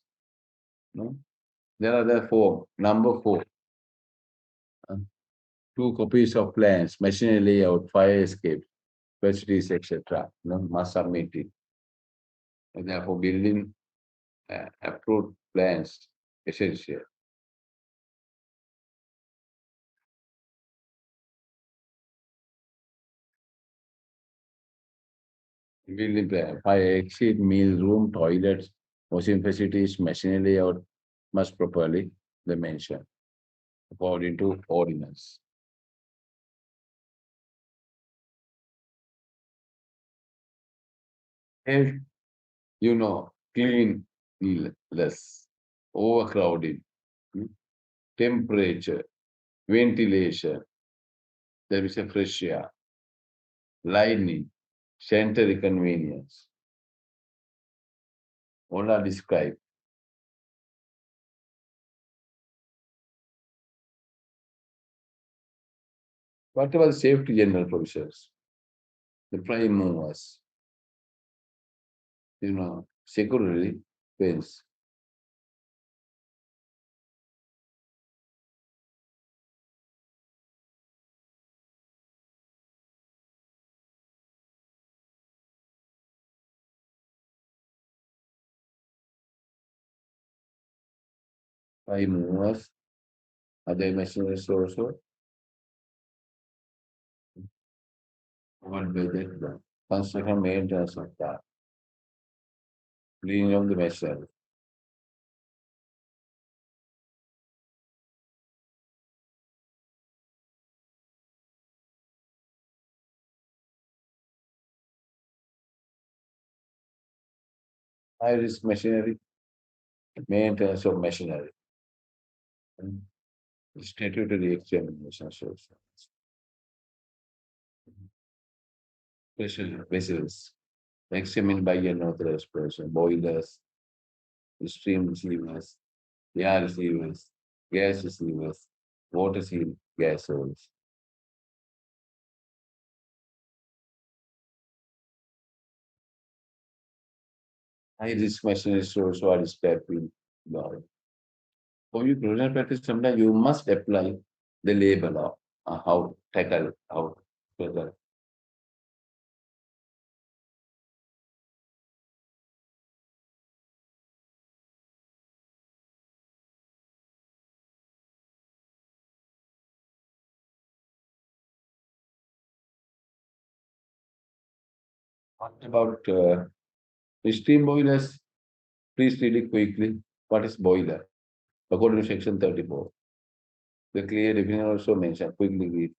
No? There are the number 4. uh, 2 copies of plans, machinery layout, fire escape, facilities, etc. Must submit it. And therefore, building approved plans essential. Building plan, fire exit, meal room, toilets, washing facilities, machinery layout must properly be mentioned according to ordinance. Health, cleanliness, overcrowding. temperature, ventilation, there is a fresh air, lighting, sanitary convenience. All are described. What about safety general provisions? The prime movers, security fence, prime movers, other machines also, what by that construction maintenance of that, cleaning of the machine. High risk machinery, maintenance of machinery, and statutory examinations also. Special vessels examined by an authorized person, boilers, stream receivers, air receivers, gas receivers, water seal gas holes. High risk machinery also are described in law. For you professional practice, sometimes you must apply the labor law, how tackle, how tackle. What about steam boilers? Please read it quickly. What is boiler? According to section 34. The clear definition also mentioned. Quickly read.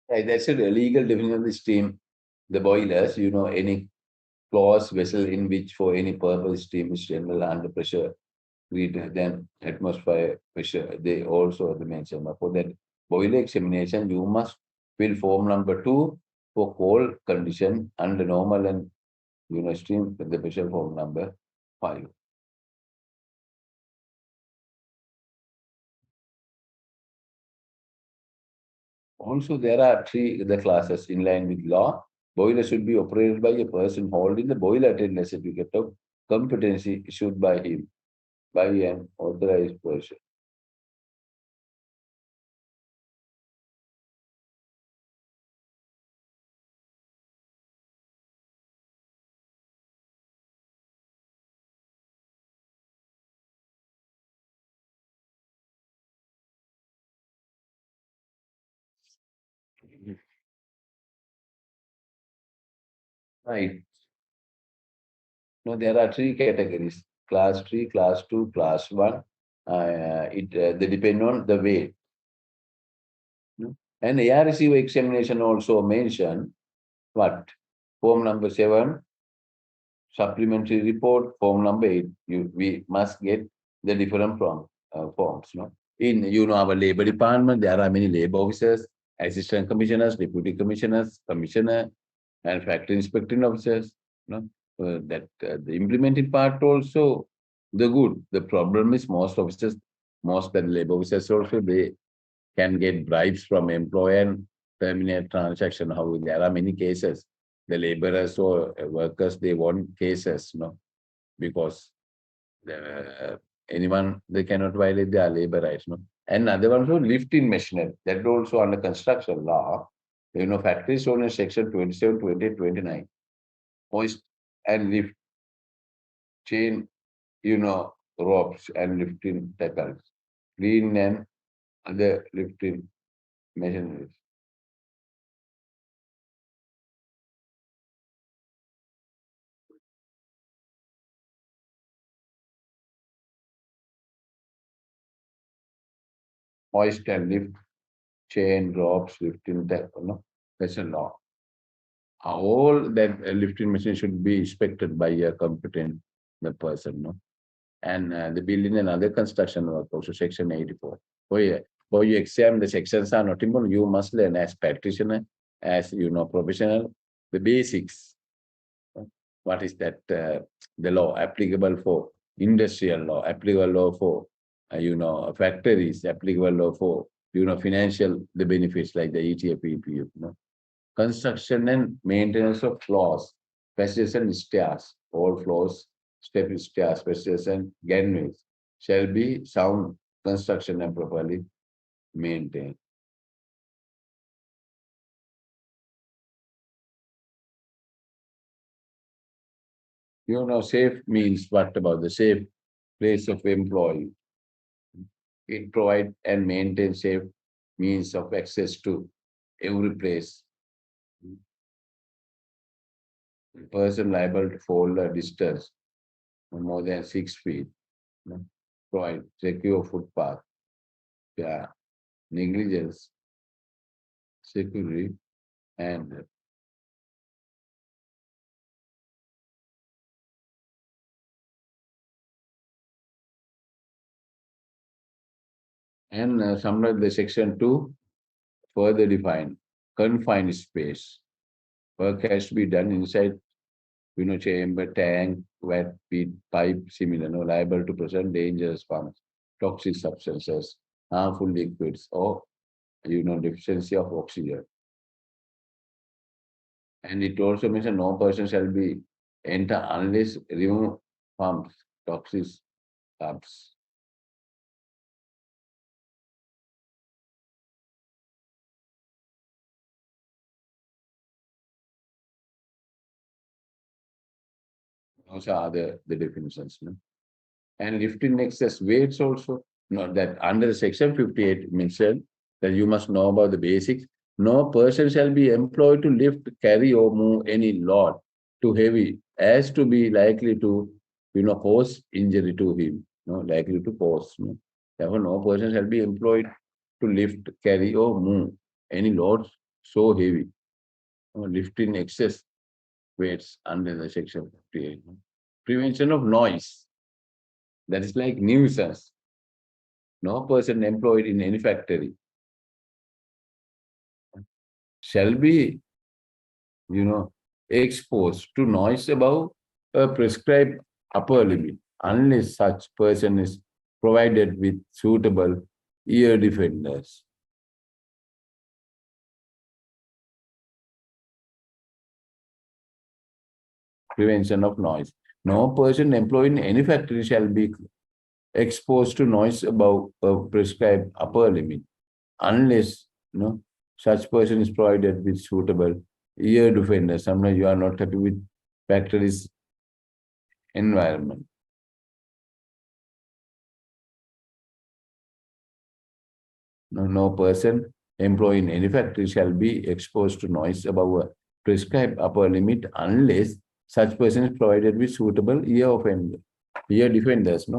Right, that's a legal definition of the steam. The boilers, any closed vessel in which for any purpose steam is general under pressure greater than atmosphere pressure. They also mentioned. For that boiler examination, you must fill form number 2 for cold condition under normal and stream the pressure form number 5. Also, there are three other classes in line with law. Boiler should be operated by a person holding the boiler attendant certificate of competency issued by him by an authorized person. Right. No, there are three categories: class 3, class 2, class 1. They depend on the weight. And the ARCO examination also mention what? Form number 7, supplementary report, form number 8. We must get the different forms. No? In our labor department, there are many labor officers, assistant commissioners, deputy commissioners, commissioner, and factory inspecting officers. That the implementing part also the good. The problem is most officers, most the labor officers also they can get bribes from employer and terminate transaction. How there are many cases. The laborers or workers they want cases, because anyone they cannot violate their labor rights. And other one also lifting machinery that also under construction law. Factories shown in section 27, 28, 29. Hoist and lift, chain, ropes and lifting tackles, clean and other lifting machineries. Hoist and lift, chain, ropes, lifting tackle, that's a law. All that lifting machine should be inspected by a competent the person, no? And the building and other construction work also section 84. For your exam, the sections are not important. You must learn as practitioner, as professional, the basics. What is that? The law applicable for industrial law, applicable law for factories, applicable law for financial the benefits like the ETF, EPF. Construction and maintenance of floors, passages and stairs, all floors, step stairs, passages and gangways shall be sound construction and properly maintained. Safe means what about the safe place of employee? It provide and maintain safe means of access to every place. A person liable to fall a distance more than 6 feet. Provide secure footpath. Yeah. Negligence, security, and somewhere the section 2 further define confined space. Work has to be done inside, chamber, tank, wet pit, pipe, similar, liable to present dangerous farms, toxic substances, harmful liquids, or deficiency of oxygen. And it also means that no person shall be enter unless remove pumps, toxic pumps. Those are the definitions. No? And lifting excess weights also. That under section 58 mentioned that you must know about the basics. No person shall be employed to lift, carry, or move any load too heavy as to be likely to, cause injury to him. Likely to cause. Therefore, no person shall be employed to lift, carry, or move any load so heavy. Lifting excess weights under the section 58. Prevention of noise. That is like nuisance. No person employed in any factory shall be, exposed to noise above a prescribed upper limit unless such person is provided with suitable ear defenders. Prevention of noise. No person employed in any factory shall be exposed to noise above a prescribed upper limit unless such person is provided with suitable ear defenders. Sometimes you are not happy with factories environment. No person employed in any factory shall be exposed to noise above a prescribed upper limit unless such person is provided with suitable ear defenders.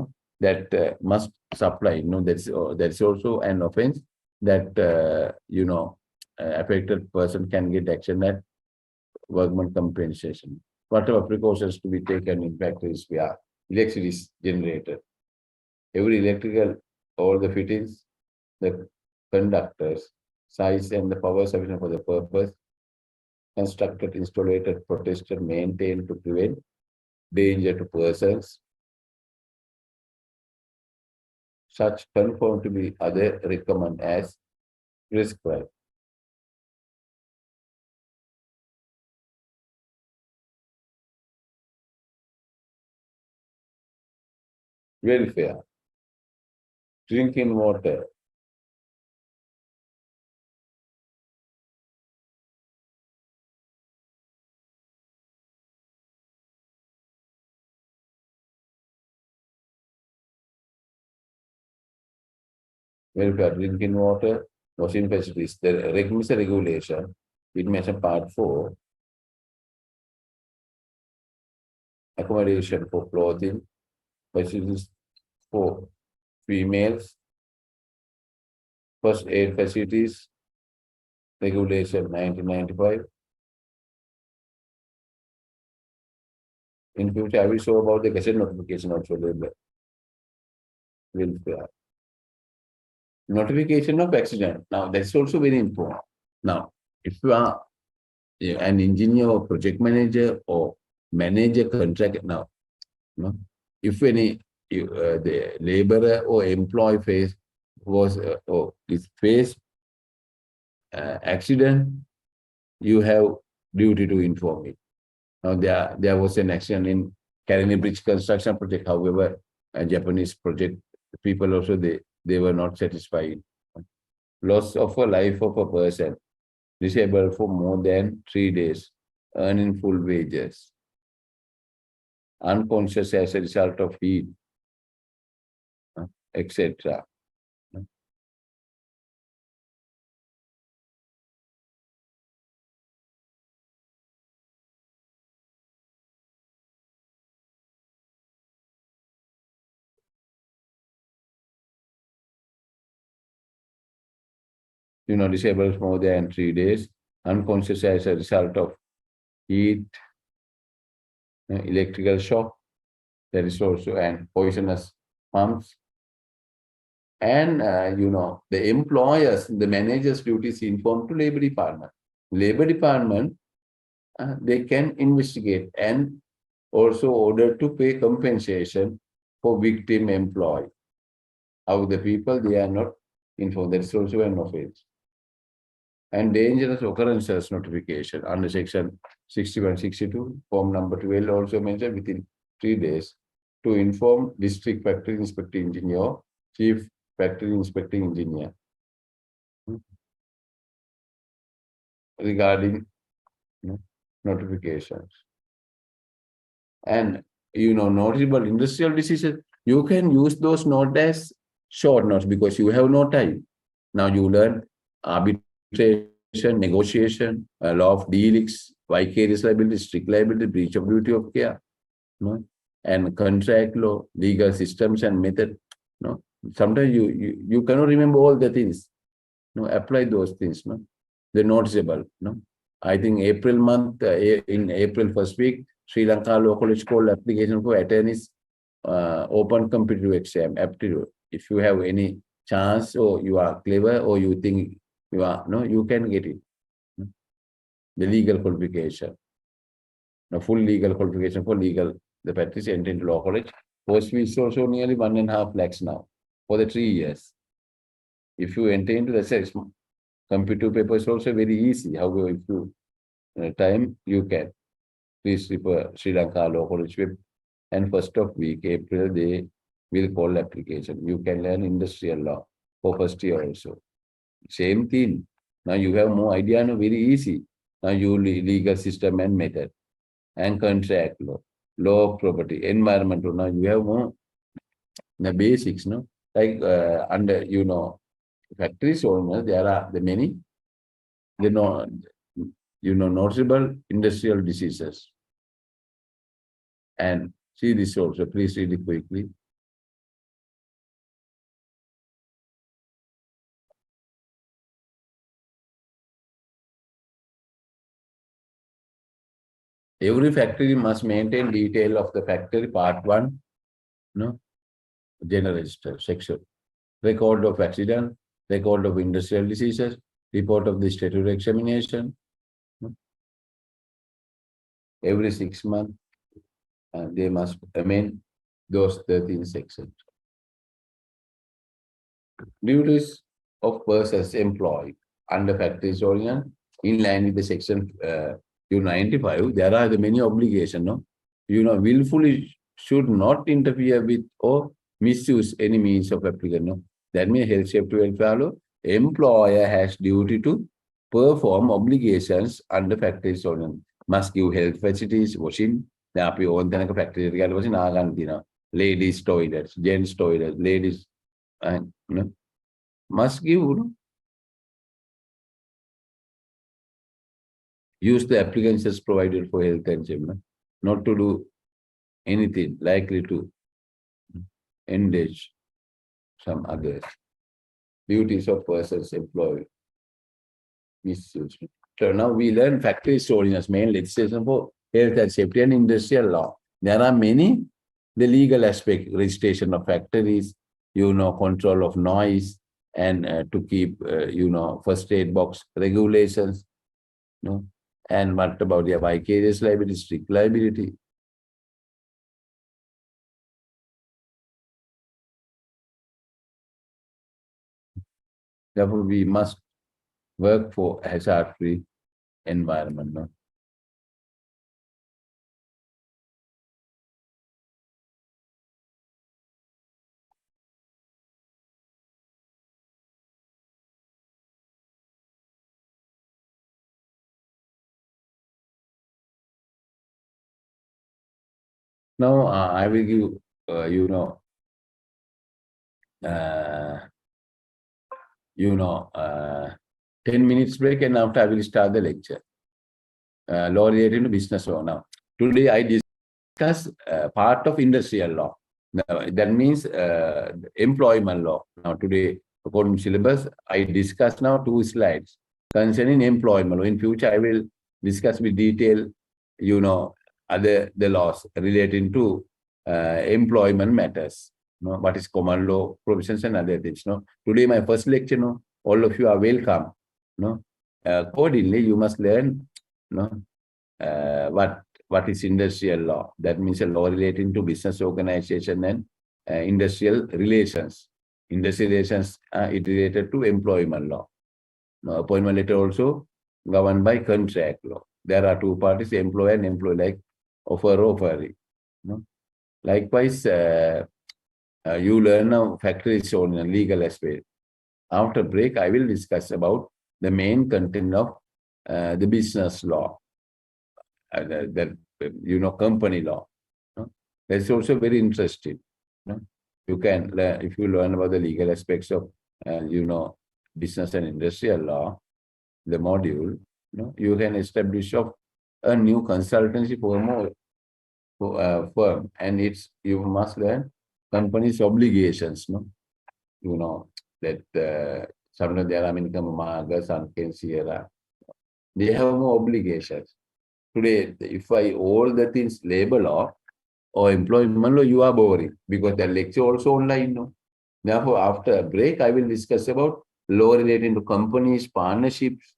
That must supply. That's also an offense that affected person can get action at workman compensation. Whatever precautions to be taken in factories where electricity is generated. Every electrical or the fittings, the conductors, size and the power sufficient for the purpose, constructed, installed, protected, maintained to prevent danger to persons, such conform to be other recommend as prescribed. Welfare, drinking water, welfare, drinking water, washing facilities. The regulation, it mentioned part 4, accommodation for clothing, facilities for females, first aid facilities, regulation 1995. In future, I will show about the gazette notification also. Welfare. Notification of accident. Now, that's also very important. Now, if you are an engineer or project manager or manager contract now, no, if any the laborer or employee face was or is face accident, you have duty to inform it. Now there was an accident in Karani Bridge construction project. However, a Japanese project people also they were not satisfied. Loss of a life of a person disabled for more than 3 days, earning full wages, unconscious as a result of heat, etc. Disabled more than 3 days, unconscious as a result of heat, electrical shock, there is also an poisonous pumps. And, the employers, the managers' duties informed to Labor Department. Labor Department, they can investigate and also order to pay compensation for victim employee. How the people, they are not informed. That is also an offense. And dangerous occurrences notification under section 6162, form number 12 also mentioned within 3 days to inform district factory inspecting engineer, chief factory inspecting engineer regarding notifications. And notable industrial diseases, you can use those notes as short notes because you have no time. Now you learn arbitration, negotiation, law of delicts, vicarious liability, strict liability, breach of duty of care, and contract law, legal systems and method. Sometimes you cannot remember all the things. Apply those things. They're noticeable. I think April month, in April first week, Sri Lanka Law College called application for attorneys open competitive exam aptitude. If you have any chance or you are clever or you think you are, you can get it. The legal qualification. The full legal qualification for legal, the practice entered into law college. Post fees also nearly 1.5 lakhs now for the 3 years. If you enter into the sex, computer paper is also very easy. However, if you time, you can. Please refer Sri Lanka Law College web. And first of week, April, they will call application. You can learn industrial law for first year also. Same thing. Now you have more idea, very easy. Now you legal system and method and contract law, law of property, environmental. Now you have more the basics, like under factories owner, there are the many, notable industrial diseases. And see this also, please read it quickly. Every factory must maintain detail of the factory part 1, general register section, record of accident, record of industrial diseases, report of the statutory examination, every 6 months, and they must amend those 13 sections. Duties of persons employed under factory ordinance in line with the section 295, there are the many obligations, willfully should not interfere with or misuse any means of application. That means health, safety, welfare law. Employer has duty to perform obligations under factory ordinance. Must give health facilities, washing. Then අපි ඕන තැනක factory එක ගියාට පස්සේ නාගන්න තියෙනවා. Ladies toilets, gents toilets, ladies must give, use the applications provided for health and safety, not to do anything likely to endanger some others. Duties of persons employed, misuse. So now we learn factory ordinance, main legislation for health and safety and industrial law. There are many, the legal aspect, registration of factories, control of noise, and to keep, first aid box regulations, and what about the vicarious liability, strict liability? Therefore, we must work for hazard-free environment. No? Now, I will give, uh, 10 minutes break, and after I will start the lecture. Law related to business law. Now, today I discuss part of industrial law. Now, that means employment law. Now, today, according to syllabus, I discuss now 2 slides concerning employment law. In future, I will discuss with detail, the laws relating to employment matters. What is common law provisions and other things. Today, my first lecture. All of you are welcome. Accordingly, you must learn. What is industrial law? That means a law relating to business organization and industrial relations. Industrial relations is related to employment law. Appointment letter also governed by contract law. There are 2 parties, employer and employee, like offeree. Likewise, you learn now factories on a legal aspect. After break, I will discuss about the main content of the business law, that company law. That's also very interesting. You can learn, if you learn about the legal aspects of business and industrial law, the module, you can establish of a new consultancy firm, and you must learn company's obligations. That sometimes there are many Maga, Sun, Sierra. They have more obligations. Today, if I all the things labor law or employment law, you are boring, because the lecture also online. Therefore, after a break, I will discuss about law relating to companies, partnerships,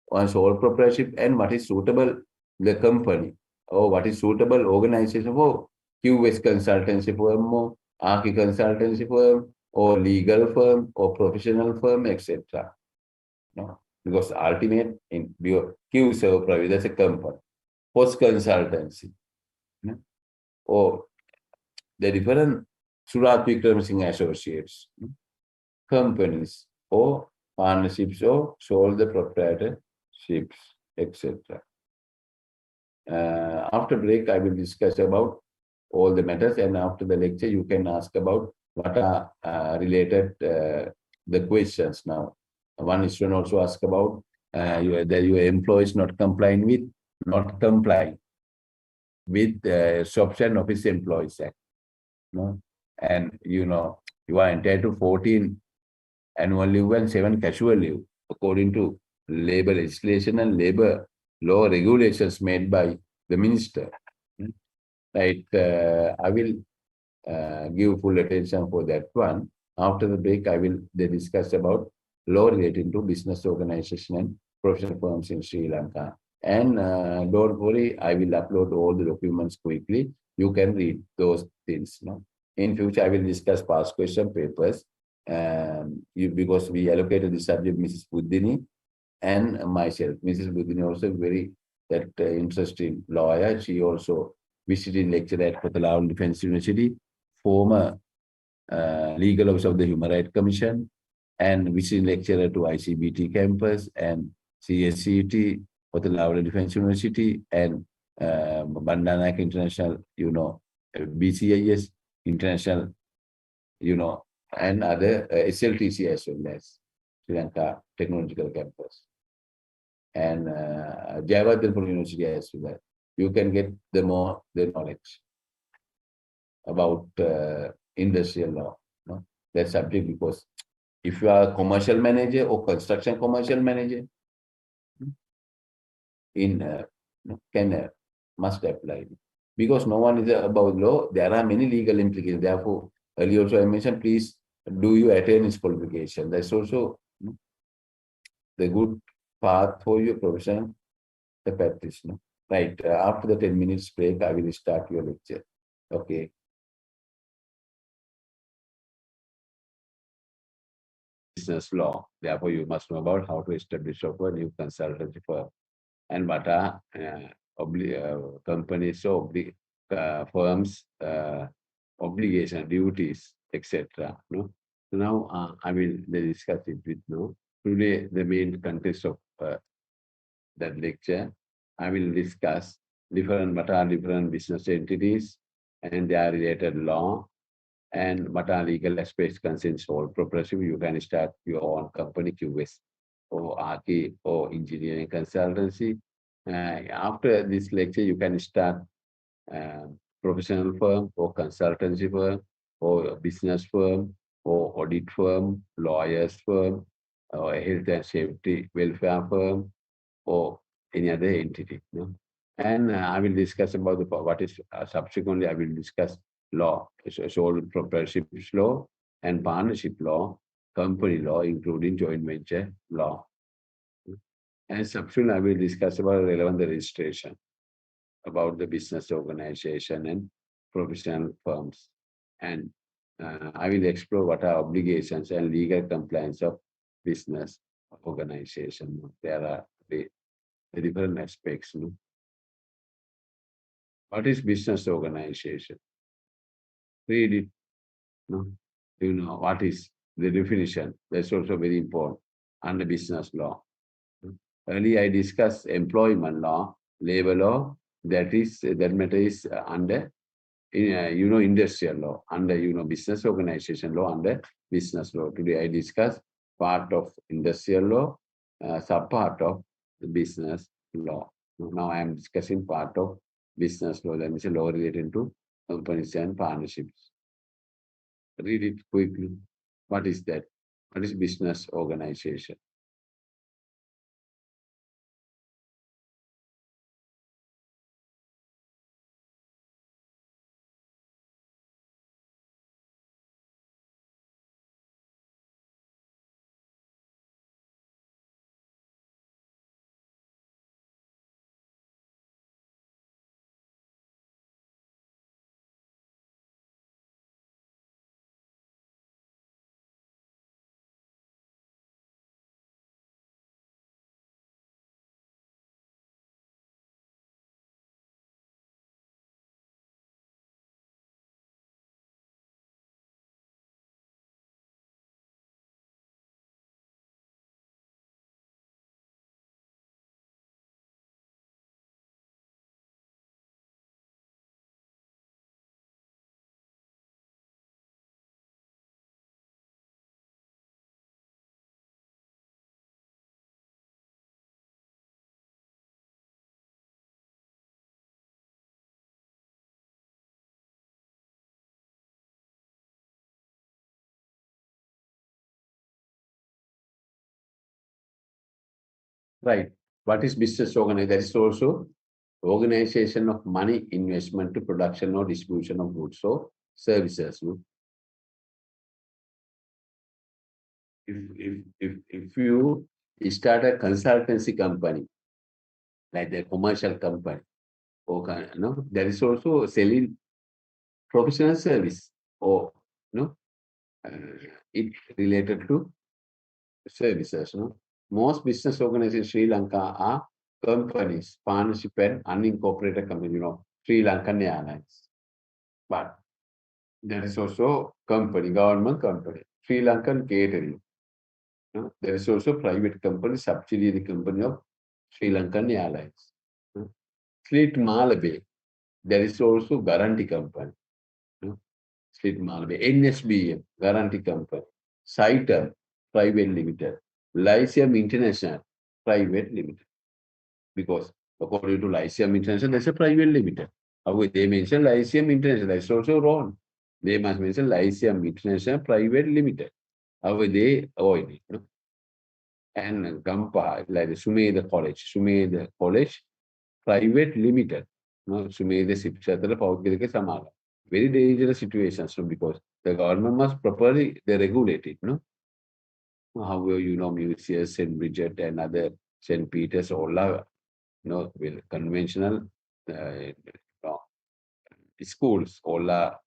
or sole proprietorship, and what is suitable the company, or what is suitable organization for QS consultancy firm, or Archi consultancy firm, or legal firm, or professional firm, etc. Because ultimate in Q serve private, that's a company. Post consultancy, or the different Surat Vikram Singh associates, companies, or partnerships, or sole the proprietorships, etc. After break, I will discuss about all the matters, and after the lecture, you can ask about what are related the questions. Now, one student also ask about that your employee is not complying with Shops and Office Employees Act. And you are entitled to 14 annual leave and 7 casual leave according to labor legislation and labor law regulations made by the minister. Right, I will give full attention for that one. After the break, I will discuss about law relating to business organization and professional firms in Sri Lanka. And don't worry, I will upload all the documents quickly. You can read those things. In future, I will discuss past question papers. Because we allocated the subject, Mrs. Buddini and myself. Mrs. Buddini also very interesting lawyer. She also visiting lecture at Kottalavan Defense University, former legal officer of the Human Rights Commission, and visiting lecturer to ICBT campus and CSCT, Kottalavan Defense University, and Bandanayak International, BCIS, International, and other SLTC as well as Sri Lanka Technological Campus and Jawaharlal University as well. You can get the knowledge about industrial law. No? That subject because if you are a commercial manager or construction commercial manager, in can must apply because no one is above law. There are many legal implications. Therefore, earlier also I mentioned, please do you attain its qualification. That's also the good path for your profession, the practitioner. Right. After the 10 minutes break, I will start your lecture. Okay. Business law. Therefore, you must know about how to establish a new consultancy firm and what are companies or firms obligation, duties, etc. No? So now I will discuss it with you. Today, the main context of that lecture, I will discuss what are different business entities and their related law and what are legal aspects concerning sole proprietorship. You can start your own company, QS or RK or engineering consultancy. After this lecture, you can start professional firm or consultancy firm or a business firm or audit firm, lawyers firm, or a health and safety welfare firm or any other entity. No? And I will discuss about what is subsequently I will discuss law, sole proprietorship law and partnership law, company law, including joint venture law. And subsequently I will discuss about relevant registration, about the business organization and professional firms. And I will explore what are obligations and legal compliance of business organization. There are the different aspects. No? What is business organization? Read it. No? You know what is the definition. That's also very important under business law. Earlier I discussed employment law, labor law. That matter is under industrial law, under business organization law, under business law. Today I discuss part of industrial law, sub part of the business law. Now I am discussing part of business law, that means a law related to companies and partnerships. Read it quickly. What is that? What is business organization? Right. What is business organization? That is also organization of money investment to production or distribution of goods or services. No? If you start a consultancy company, like the commercial company, or there is also selling professional service or it related to services. No? Most business organizations in Sri Lanka are companies, partnership and unincorporated company, Sri Lankan Airlines. But there is also company, government company, Sri Lankan catering. There is also private company, subsidiary company of Sri Lankan Airlines. Fleet Malabe, there is also guarantee company. Street Malbe, NSBM, Guarantee Company, Citum, Private Limited, Lyceum International, Private Limited. Because according to Lyceum International, there's a private limited. However, they mention Lyceum International, that's also wrong. They must mention Lyceum International Private Limited. However, they avoid it. No? And Gampa, like Sumedha College, Private Limited. No, Sumedha Sipshatara Paukirika Samala. Very dangerous situations, no? Because the government must properly they regulate it. No? However, museums, St. Bridget and other St. Peter's, all are will conventional uh, schools, all are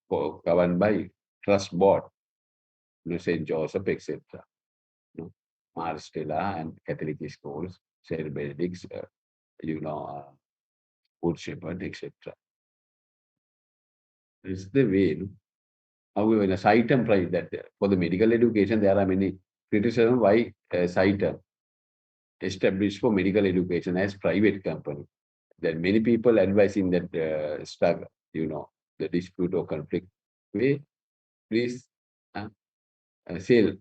governed by trust board, St. Joseph, etc. Maristella and Catholic schools, St. Benedict's, Good Shepherd, etc. It's the way. No? However, in a Citum price that for the medical education, there are many criticism why Citum established for medical education as private company. There are many people advising that struggle, the dispute or conflict. We please sell,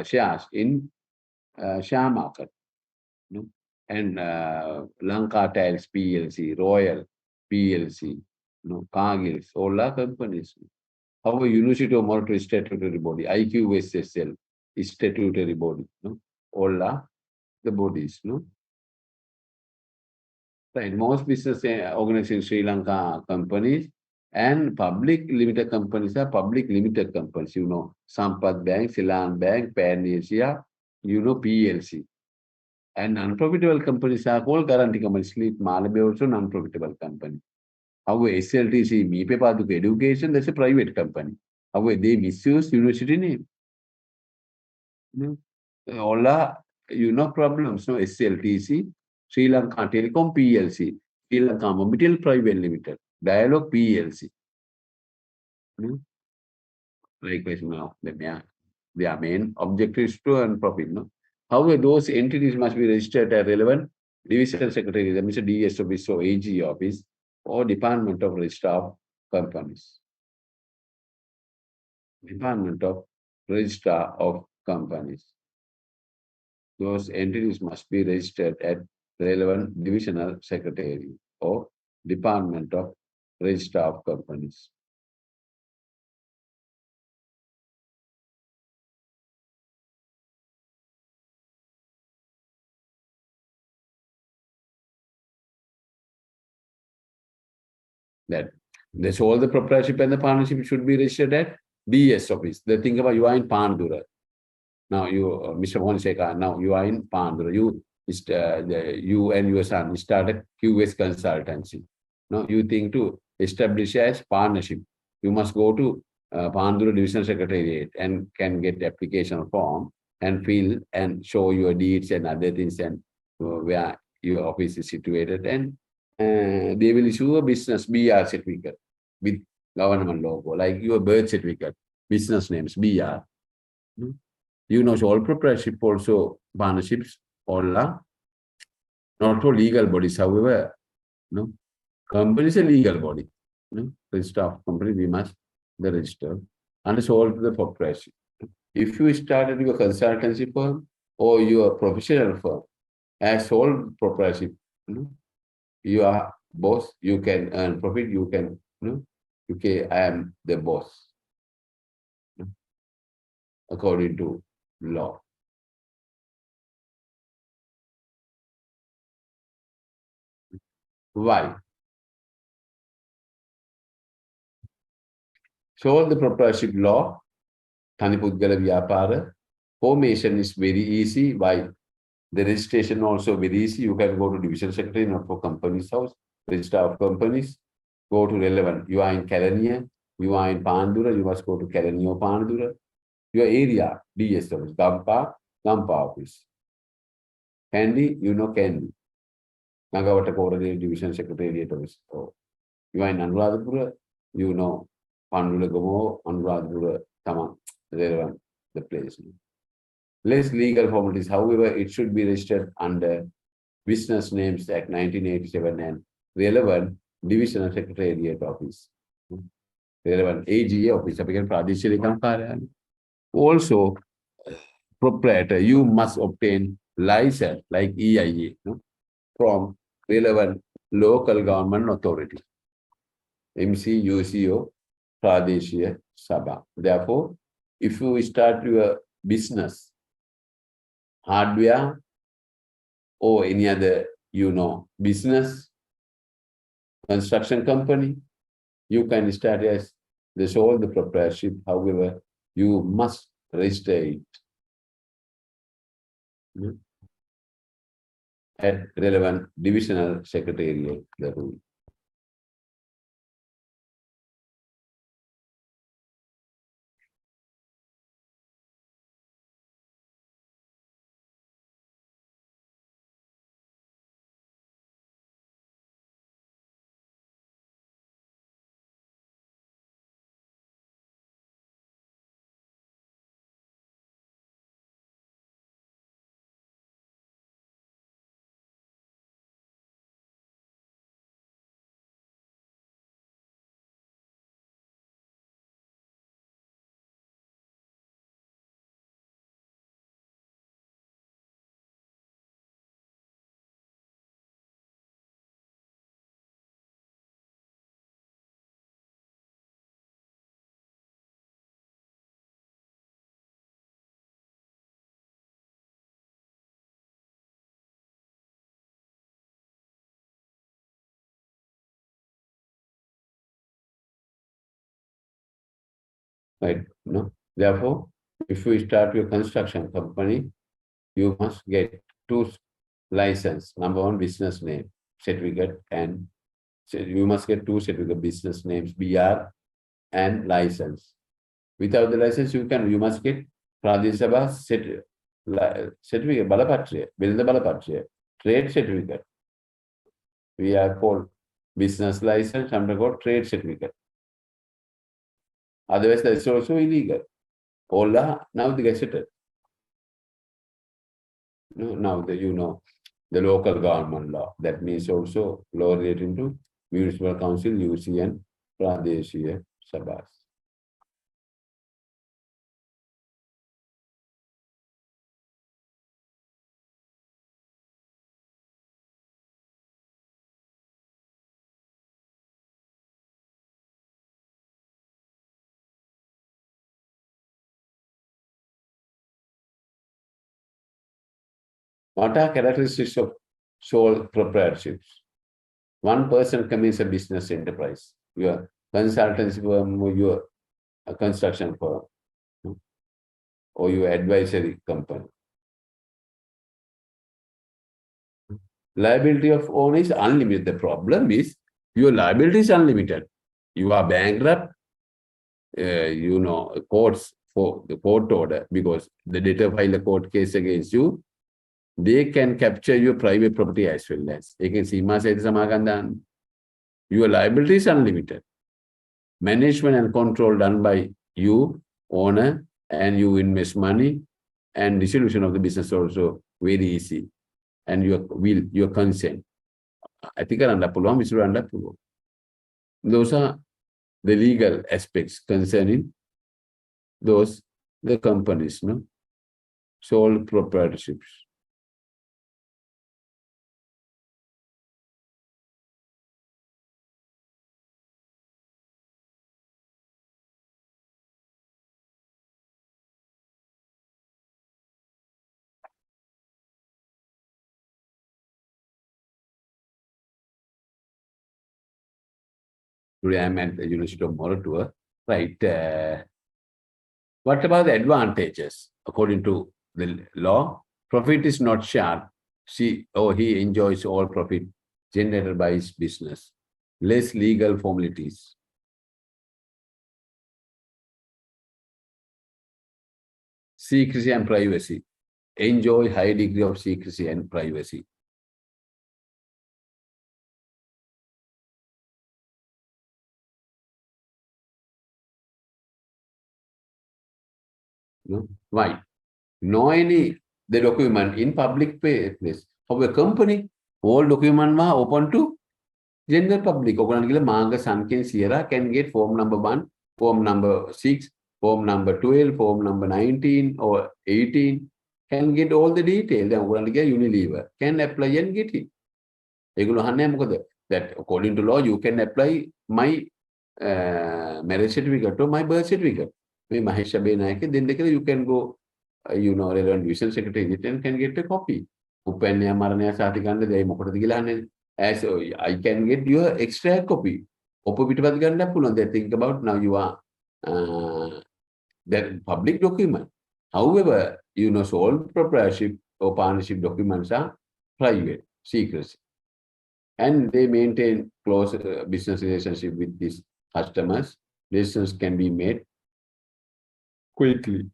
shares in share market. And Lanka Tiles PLC, Royal PLC, Cargills, all are companies. However, University of Monaco statutory body, IQSSL is statutory body, all are the bodies, Right. Most business organizations in Sri Lanka companies and public limited companies are public limited companies, Sampath Bank, Ceylon Bank, Pan Asia, PLC. And non-profitable companies are called guarantee companies. Sleep Malabe also non-profitable company. However, SLTC, Mipe Paduka Education, that's a private company. However, they misuse university name. All are, problems. No, SLTC, Sri Lanka Telecom PLC, Sri Lanka Mobitel Private Limited, Dialog PLC. Likewise, their main objective is to earn profit. However, those entities must be registered at relevant division secretary, that means DS office or AG office or Department of Registrar of Companies. Department of Registrar of Companies. Those entities must be registered at relevant divisional secretary or Department of Registrar of Companies. That's all the proprietorship and the partnership should be registered at DS office. The thing about you are in Pandura. Now you, Mr. Monseka, now you are in Pandura. You and your son started QS consultancy. Now you think to establish as partnership. You must go to Pandura Division Secretariat and can get application form and fill and show your deeds and other things and where your office is situated, and they will issue a business BR certificate with government logo, like your birth certificate, business names, BR. All proprietorship also partnerships, all are not for legal bodies, however, company is a legal body. Register of company, we must the register and solve the proprietorship. If you started your consultancy firm or your professional firm as sole proprietorship, you are boss, you can earn profit, you can, okay, I am the boss, according to law. Why? So the proprietorship law, Thanipudgala Vyapara, formation is very easy. Why? The registration also very easy. You can go to division secretary, not for company's house, register of companies, go to relevant. You are in Kalania, you are in Pandura, you must go to Kalania or Pandura. Your area, DS office, Gampa office. Candy, Candy. Nagawata Coordinated Division Secretariat office. So you are in Anuradhapura, Pandula Gamo, Anuradhapura, Tamam, relevant, the place. Less legal formalities, however, it should be registered under Business Names Act 1987 and relevant Divisional Secretariat Office. relevant AGA office, also proprietor, you must obtain license like EIA, no, from relevant local government authority, MC, UCO, Pradeshia, Sabha. Therefore, if you start your business, hardware or any other, business, construction company, you can start as the sole the proprietorship. However, you must register it at relevant divisional secretariat, the rule. Right? No? Therefore, if you start your construction company, you must get two license. Number one, business name certificate, and so you must get two certificate business names, BR and license. Without the license, you must get Pradesabha certificate, Balapatria, Build the Balapatria, trade certificate. We are called business license, undergo trade certificate. Otherwise, that's also illegal. All are now the gazetted. Now the local government law. That means also law relating to municipal council, UC and Pradeshia Sabhas. What are characteristics of sole proprietorships? One person commits a business enterprise. Your consultancy firm, or your construction firm, or your advisory company. Liability of owner is unlimited. The problem is your liability is unlimited. You are bankrupt, courts for the court order because the debtor file a court case against you. They can capture your private property as well as they can see your liability is unlimited. Management and control done by you, owner, and you invest money, and dissolution of the business also very easy. And your consent. I think those are the legal aspects concerning the companies, no? Sole proprietorships. Today I'm at the University of Moratuwa. Right. What about the advantages? According to the law, profit is not shared. He enjoys all profit generated by his business. Less legal formalities. Secrecy and privacy. Enjoy high degree of secrecy and privacy. No? Why? No any the document in public place. Of a company, all document are open to general public. ඔයගොල්ලන්ට කියලා මාර්ග සංඛ්‍යෙන් 100 can get form number 1, form number 6, form number 12, form number 19 or 18 can get all the detail. දැන් ඔයගොල්ලන්ට කියලා Unilever can apply and get it. ඒගොල්ලෝ අහන්නේ මොකද? That according to law you can apply my marriage certificate or my birth certificate. මේ මහේෂ් අබේනායක දෙන්න කියලා you can go relevant division secretary and can get a copy. උපැන්නය මරණය සාතිකන්න දෙයි මොකටද කියලා අහන්නේ. As I can get your extra copy. ඔප පිටපත් ගන්නත් පුළුවන්. They think about now you are that public document. However, sole proprietorship or partnership documents are private, secrecy. And they maintain close business relationship with these customers. Decisions can be made quickly.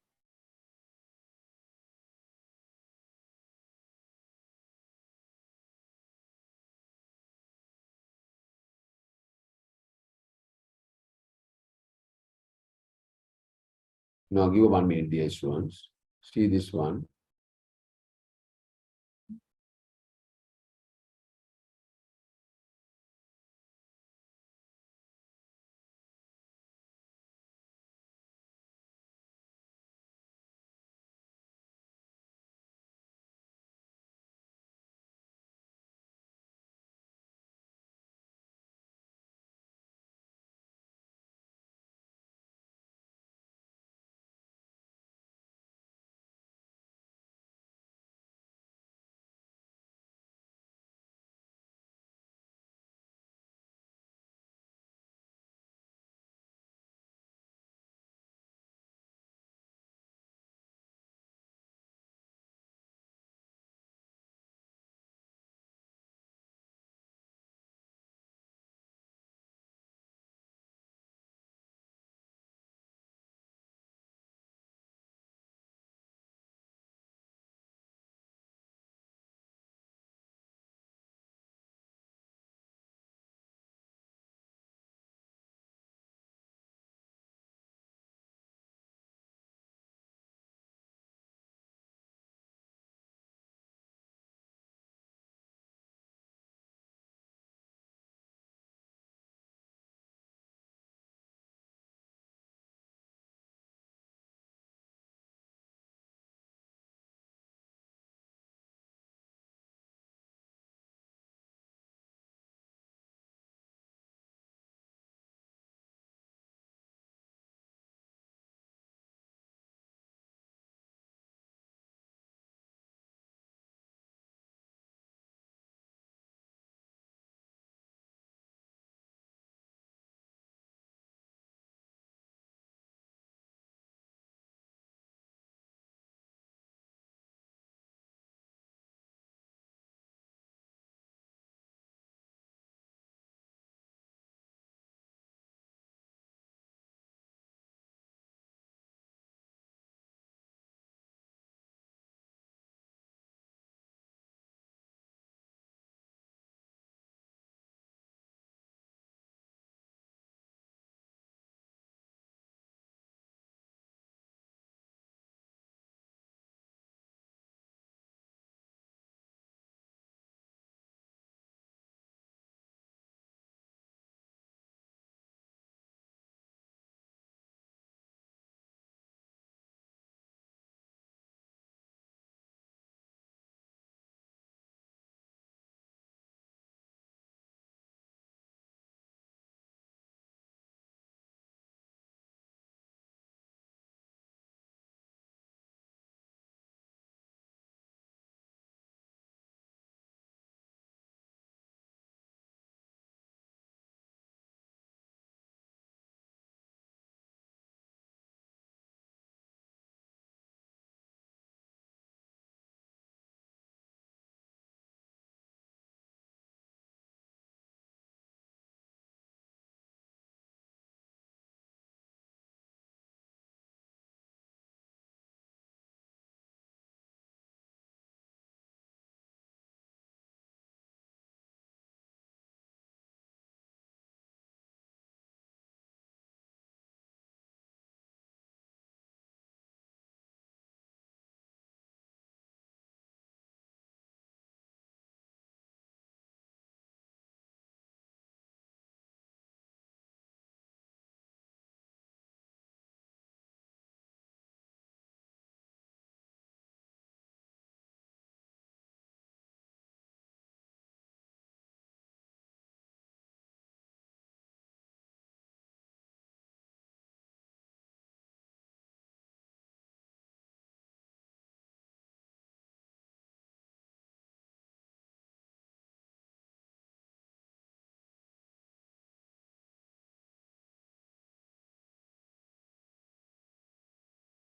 Now give 1 minute, dear students. See this one.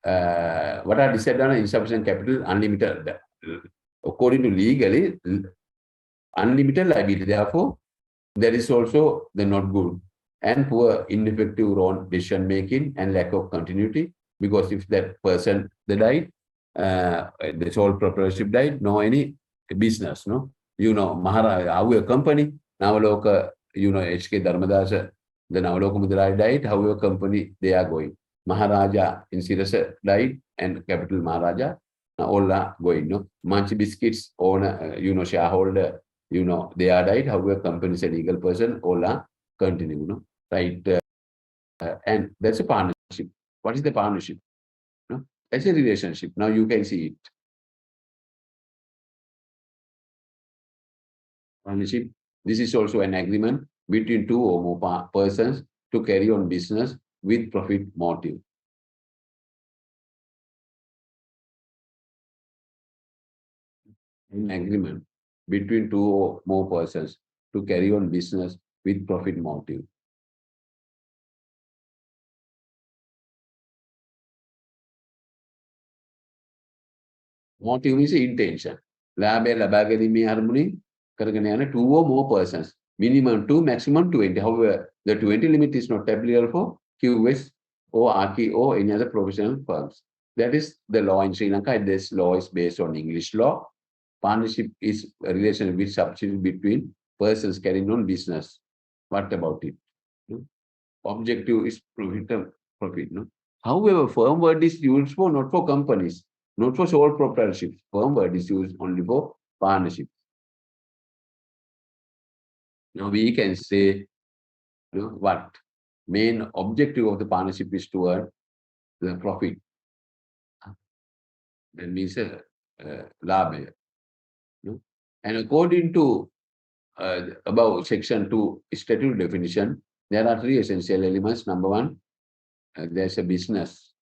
what are disadvantages? Insufficient capital, unlimited. According to legally, unlimited liability. Therefore, there is also the not good and poor, ineffective wrong decision making and lack of continuity. Because if that person they died, the sole proprietorship died, no any business, no. Maharaja, our company, Navaloka, HK Dharmadasa, the Navaloka Mudrai died, however company they are going. Maharaja in Sirasa died and Capital Maharaja, all are going, no. Munch Biscuits owner, shareholder, they are died, however, company is a legal person, all are continue, right? And that's a partnership. What is the partnership? That's a relationship. Now you can see it. Partnership. This is also an agreement between two or more persons to carry on business with profit motive. An agreement between two or more persons to carry on business with profit motive. Motive is intention. ලාභය ලබා ගැනීමේ අරමුණින් කරගෙන යන two or more persons. Minimum 2, maximum 20. However, the 20 limit is not applicable for QS or RK or any other professional firms. That is the law in Sri Lanka, and this law is based on English law. Partnership is a relation with subsidiary between persons carrying on business. What about it? Objective is profit. No? However, firm word is used for not for companies, not for sole proprietorship. Firm word is used only for partnership. Now we can say, what main objective of the partnership is to earn the profit. That means labh. And according to about section 2 statute definition, there are three essential elements. Number one, there's a business.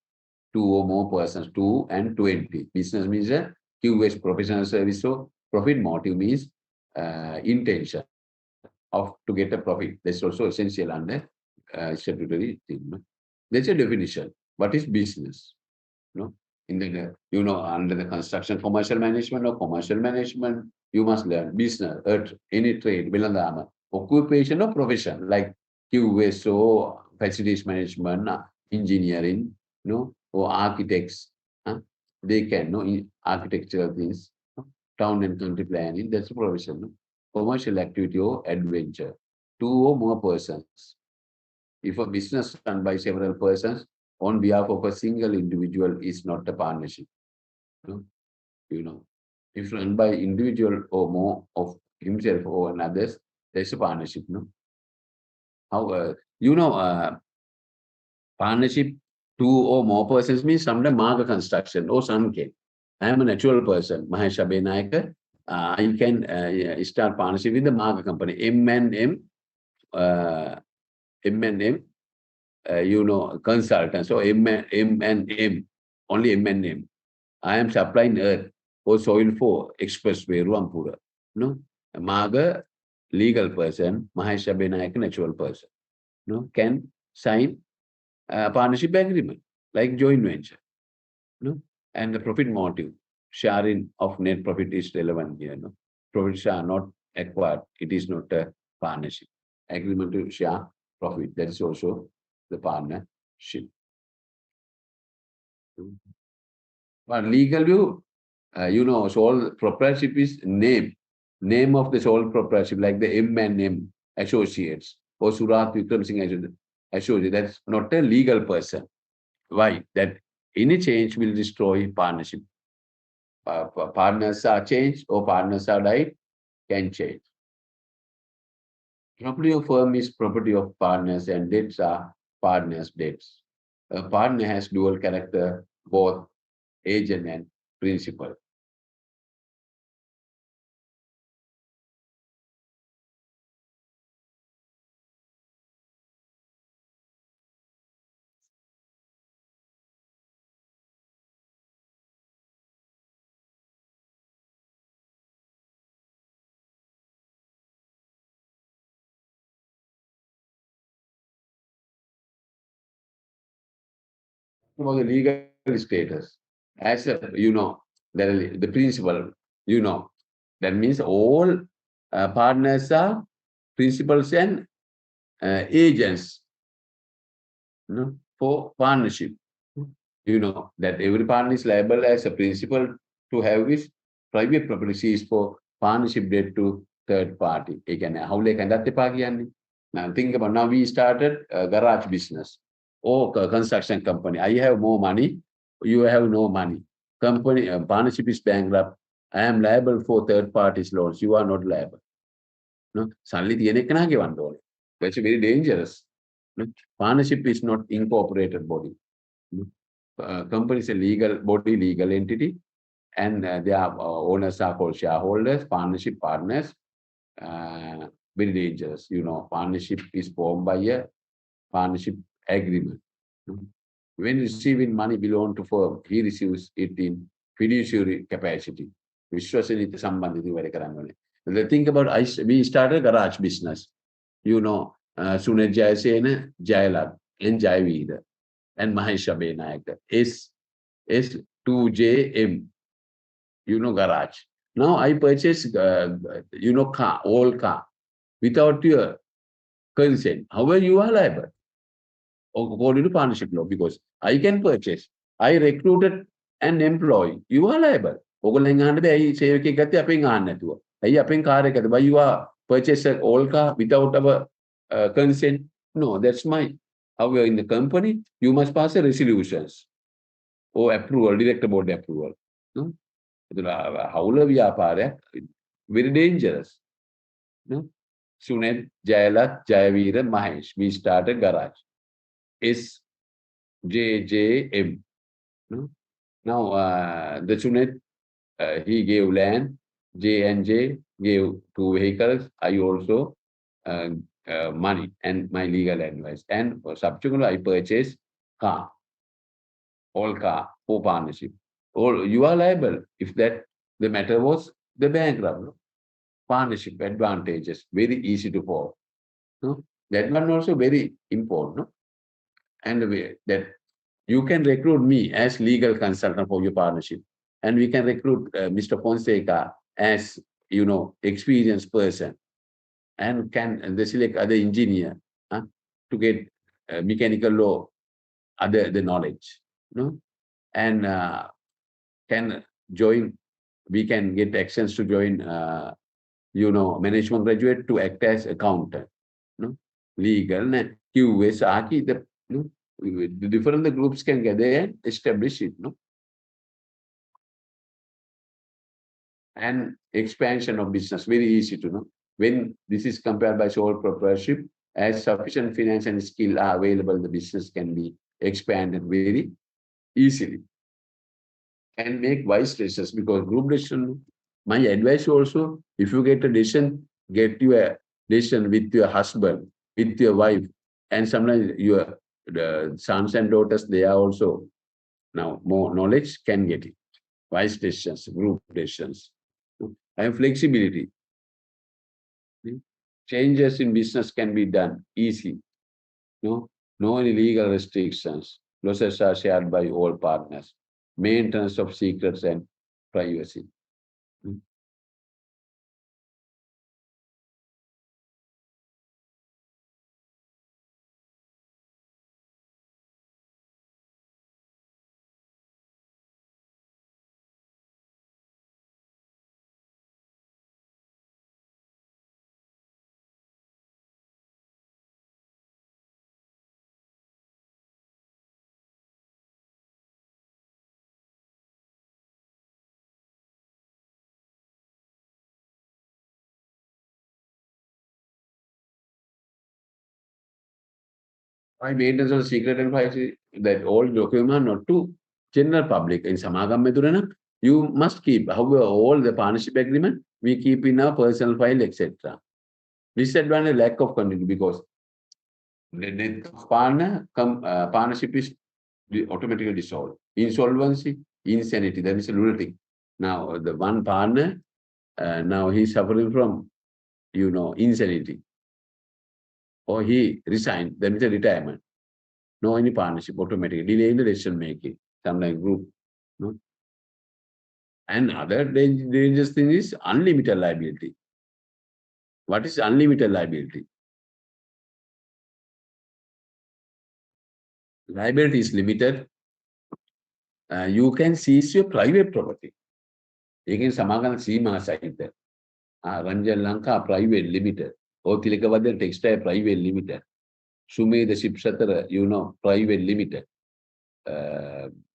2 or more persons, 2 and 20. Business means a QS, professional service. So profit motive means intention of to get a profit. That's also essential under statutory thing. No? That's a definition. What is business? No? In the under the construction commercial management or commercial management, you must learn business, any trade, bilandama, occupation or profession like QS or facilities management, engineering, or architects. They can know architectural things, town and country planning. That's a profession. Commercial activity or adventure. 2 or more persons. If a business run by several persons on behalf of a single individual is not a partnership. If run by individual or more of himself or others, there's a partnership. However, partnership 2 or more persons means sometimes market construction or some case. I am a natural person, Mahesh Abhenayaka. I can start partnership with the market company, M&M, consultants. So M&M, only M&M. I am supplying earth or soil for expressway, Ruampura. Maga, legal person, Mahesh Abhenayaka, natural person, can sign partnership agreement, like joint venture. And the profit motive, sharing of net profit is relevant here. Profits are not acquired. It is not a partnership. Agreement to share profit, that is also the partnership. But legal view, sole proprietorship is name of the sole proprietorship, like the M&M associates or Surat Vikram Singh associate. That's not a legal person. Why? That any change will destroy partnership. Partners are changed or partners are died, can change. Property of firm is property of partners and debts are partners' debts. A partner has dual character, both agent and principal. About the legal legal status. As a, the principal, that means all partners are principals and agents, for partnership. You know that every partner is liable as a principal to have his private property seized for partnership debt to third party. Again, how they can that now think about now we started a garage business or a construction company. I have more money, you have no money. Company partnership is bankrupt. I am liable for third parties loans. You are not liable. No, suddenly that's very dangerous. No? Partnership is not incorporated body. No? Company is a legal body, legal entity, and their owners are called shareholders, partnership partners. Very dangerous. Partnership is formed by a partnership agreement. When receiving money belong to firm, he receives it in fiduciary capacity. විශ්වසනීය සම්බන්ධිත වැඩ කරන්න ඕනේ. The thing about we started a garage business. Sunet Jayasena, Jayalal, and Jayveer, and Mahesh Abhenayaka. S2JM, garage. Now I purchase, car, all car, without your consent. However, you are liable according to partnership law because I can purchase. I recruited an employee. You are liable. ඔගොල්ලෙන් අහන්න බෑ ඇයි save එකක් ගත්තේ අපෙන් අහන්න නැතුව. ඇයි අපෙන් කාර් එකද? Why you are purchase an old car without our consent? No, that's my. However, in the company, you must pass a resolutions or approval, director board approval. No? හවුල ව්‍යාපාරයක් very dangerous. No? Sunet, Jayalat, Jayaveer, Mahesh. We started garage. SJJM. No? Now, the Sunet, he gave land, J and J gave 2 vehicles. I also money and my legal advice. And subsequently, I purchased car, all car, for partnership. Or you are liable if that the matter was the bankrupt. No? Partnership advantages, very easy to fall. No? That one also very important. No? And that you can recruit me as legal consultant for your partnership. And we can recruit Mr. Fonseca as, experienced person and can select other engineer to get mechanical law, other the knowledge, and can join, we can get actions to join, management graduate to act as accountant, legal, QS, the different groups can gather and establish it, and expansion of business, very easy to know. When this is compared by sole proprietorship, as sufficient finance and skill are available, the business can be expanded very easily and make wise decisions because group decision, my advice also, if you get a decision, get you a decision with your husband, with your wife, and sometimes your sons and daughters, they are also now more knowledge can get it. Wise decisions, group decisions. And flexibility. Changes in business can be done easy. No any legal restrictions. Losses are shared by all partners. Maintenance of secrets and privacy. Why maintenance of secret and privacy? That all documents are not to general public. In Samagam Medurana, you must keep. However, all the partnership agreement, we keep in our personal file, etc. Disadvantage, lack of continuity because the death of partner, partnership is automatically dissolved. Insolvency, insanity, that is a lunatic. Now, the one partner, now he's suffering from, insanity. Or he resigned, that is a retirement. No any partnership, automatically delay in the decision making. some like group. No? And other dangerous thing is unlimited liability. What is unlimited liability? Liability is limited. You can seize your private property. You can samagan සීමා සහිත. Ranjan Lanka private limited. Or Tilakavadan textile private limited. Sume the Shipshatara, private limited.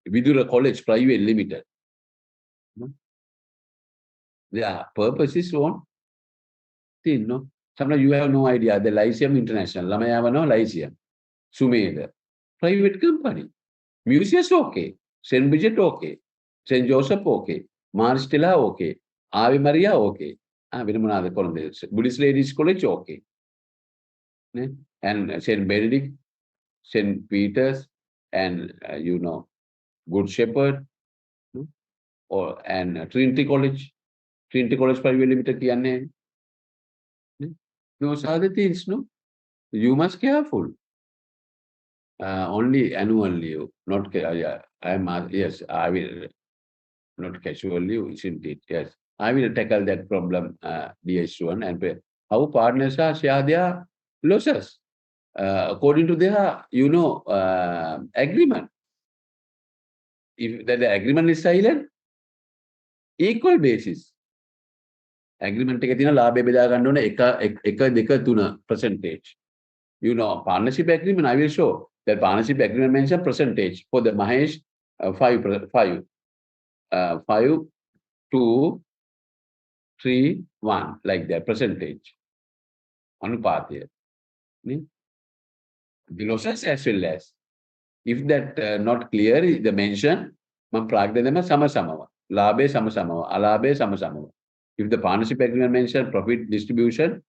Vidura College private limited. Their purpose is one thing, no? Sometimes you have no idea. The Lyceum International, Lamayava no Lyceum. Sumeda. Private company. Museums okay. St. Bridget okay. St. Joseph okay. Marstella okay. Ave Maria okay. Buddhist Ladies College okay. And St. Benedict, St. Peter's, and Good Shepherd, and Trinity College. Trinity College private limited kiyanne. Those are the things, no? You must careful. Only annual leave, not yeah. Yes, I will not casual leave, isn't it? Yes, I will tackle that problem, dear student, and how partners are share their losses according to their, agreement. If the agreement is silent, equal basis. Agreement එකේ තියෙන ලාභය බෙදා ගන්න ඕනේ 1 2 3 percentage. Partnership agreement, I will show that partnership agreement mention percentage for the Mahesh 5 2 3 1 like that percentage. Anupatya. The losses as well as. If that not clear, the mention, මම ප්‍රාග්ධ දෙම සමසමව. ලාභය සමසමව. අලාභය සමසමව. If the partnership agreement mention profit distribution,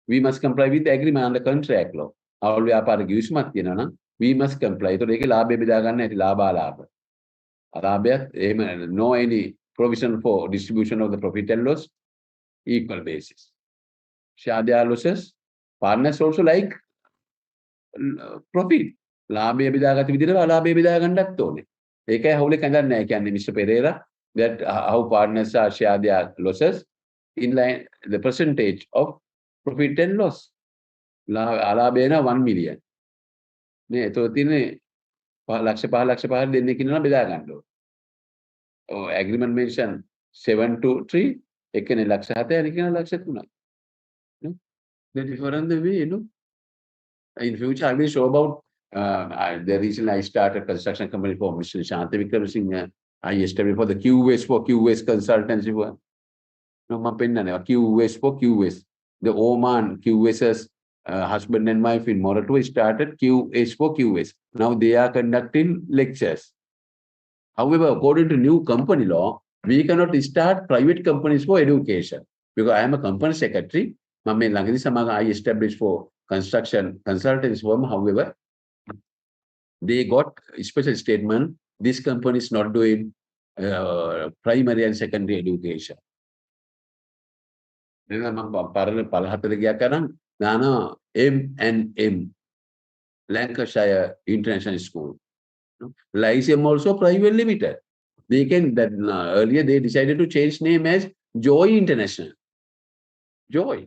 we must comply with the agreement under contract law. අවුල් ව්‍යාපාර ගිවිසුමක් තියෙනවා නම් we must comply. ඒතකොට ඒකේ ලාභය බෙදා ගන්න ඇති ලාභ අලාභ. අලාභයත් එහෙම no any provision for distribution of the profit and loss, equal basis. Share their losses. Partners also like profit. ලාභය බෙදාගත විදිහට අලාභය බෙදා ගන්නත් ඕනේ. ඒකයි හවුලේ කඳන්නේ නැහැ කියන්නේ Mr. Pereira, that how partners are share their losses in line the percentage of profit and loss. අලාභය න 1 million. නේ ඒතකොට තියෙන්නේ 5 ලක්ෂ දෙන්නේ කියනවා බෙදා ගන්න ඕනේ. Agreement mention 7 to 3, එකනේ ලක්ෂ 7 අනිකන ලක්ෂ 3යි. The different way, in future I will show about the reason I started construction company for Mr. Shanta Vikramasinghe. I established for the QS for QS consultancy work. No, QS for QS. The Oman QS's husband and wife in Moratua started QS for QS. Now they are conducting lectures. However, according to new company law, we cannot start private companies for education because I am a company secretary. I established for construction consultants firm. However, they got a special statement. This company is not doing primary and secondary education. M&M, Lancashire International School. Lyceum also private limited. They can that earlier they decided to change name as Joy International. Joy.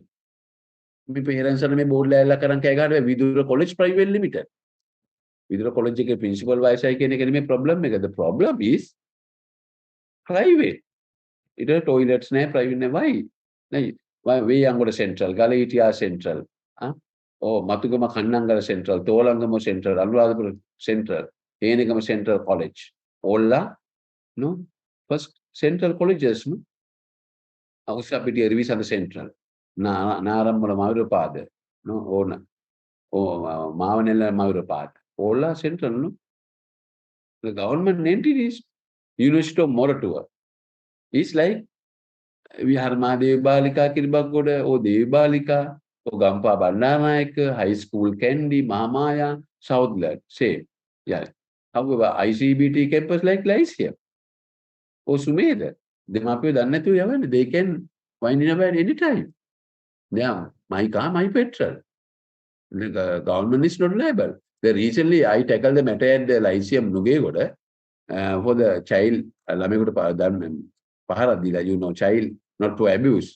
My parents are board Vidura College private limited. Vidura College principal vice problem. The problem is private. It is toilets private. Why we are central, Galatia central. Oh, Matugama Kanangara central, Tolangamo central, Aluadapur central, Enigama Central College. Ola, no? First central colleges, no? Ausapiti Revis and the central. Naramula Maurapad, no? Mavanella Maurapad. Ola central, no? The government entities, University of Moratua. It's like Viharma Devalika Kirbagoda, or Devalika, or Gampa Bandanaik, High School Candy, Mamaya, Southland, same. Yeah. However, ICBT campus like Lyceum. Or Sumeda. They can find in a bed anytime. Yeah, my car, my petrol. The government is not liable. Recently, I tackled the matter at the Lyceum Nugegoda. for the child, ළමයෙකුට පහරක් දීලා, child not to abuse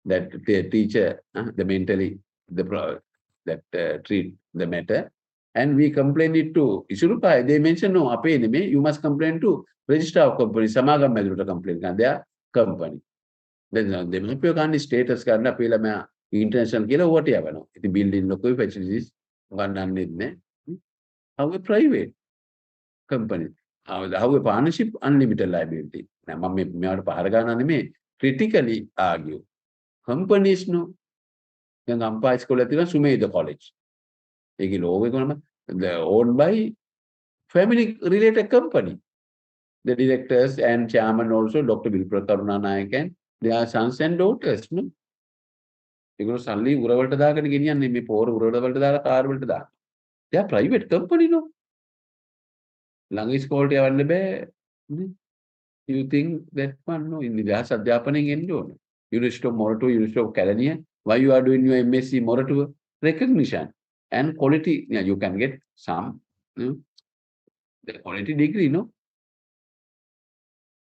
that the teacher, the mentally, that treat the matter. And we complain it to Isurupa. They mention, no, you must complain to register of company, Samagam Madhuta complain, their company. Then they may be a status card, international killer, whatever. The building local facilities, one and how a private company. How a partnership, unlimited liability. Now, me Paragana critically argue. Companies no, young umpires collective Sume the college. They're owned by family related company. The directors and chairman also, Dr. Vilpra Karuna Nayak, and their sons and daughters. No? Because suddenly Uravaltada can get me poor Uravaltada car will that. They are private company, no? Lang is called you think that one, no? In the last Japaning end, University of Morato, University of California, why you are doing your MSc Morato? Recognition and quality. Yeah, you can get some the quality degree, no?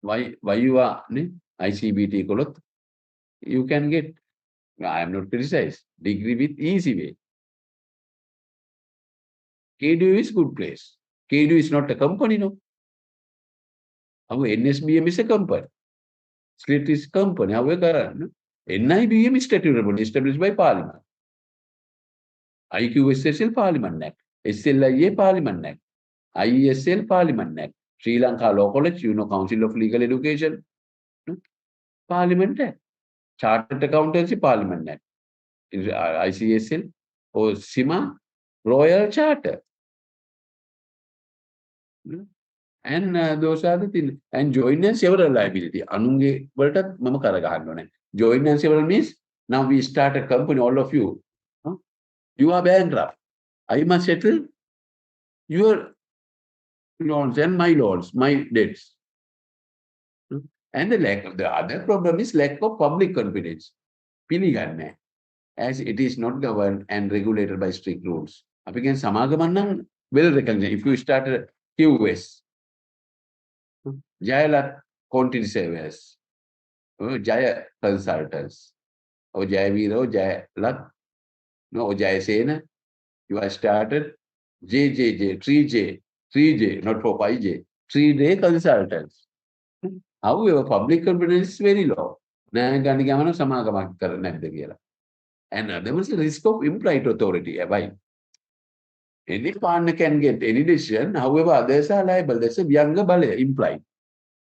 Why you are ICBT kolot? You can get. I am not criticized. Degree with easy way. KDU is good place. KDU is not a company, no. Our NSBM is a company. Slit is company. However, NIBM is statutory, established by Parliament. IQSSL Parliament Act. SLIA Parliament Act. IESL Parliament Act. Sri Lanka Law College, Council of Legal Education. Parliament Act. Chartered Accountancy Parliament Act. ICSL or SIMA Royal Charter. And those are the things. And joint and several liability. Anunge Berta Mama Karagahano. Joint and several means now we start a company, all of you. You are bankrupt. I must settle your loans and my loans, my debts. And the other problem is lack of public confidence. Piliganne, as it is not governed and regulated by strict rules. Again, Samagaman will recognize if you start a QS, Jaya Quantity Surveyors, Jaya Consultants, or Jaya Viro, Jaya Lat, no Jaya Sena, you are started JJJ, 3J, not for 5J, 3J consultants. However, public confidence is very low. And there was a risk of implied authority. Why? Any partner can get any decision, however, others are liable. That's a younger bale implied.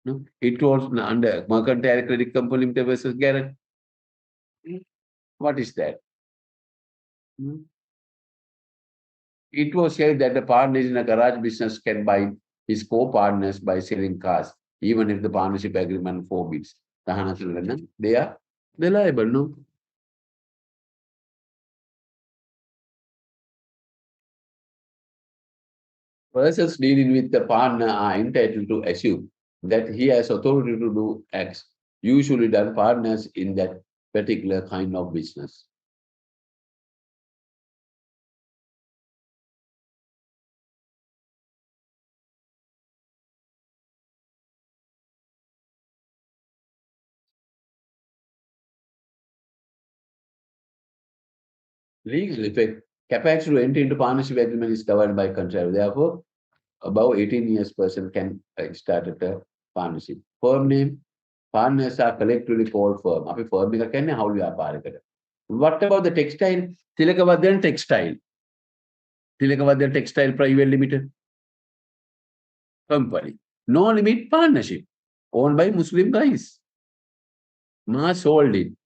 No? It was under Mercantile Credit Company Limited versus Garrett. What is that? It was said that the partners in a garage business can buy his co-partners by selling cars, even if the partnership agreement forbids. They are liable, no? Persons dealing with the partner are entitled to assume that he has authority to do X, usually done partners in that particular kind of business. Legal effect. Capacity to enter into partnership agreement is covered by contract. Therefore, above 18 years person can start a partnership. Firm name, partners are collectively called firm. Api firm එක කියන්නේ හවුල් ව්‍යාපාරයකට. What about the textile? Tilakavadyan Textile. Tilakavadyan Textile Private Limited company. No limit partnership. Owned by Muslim guys. Mas Holding.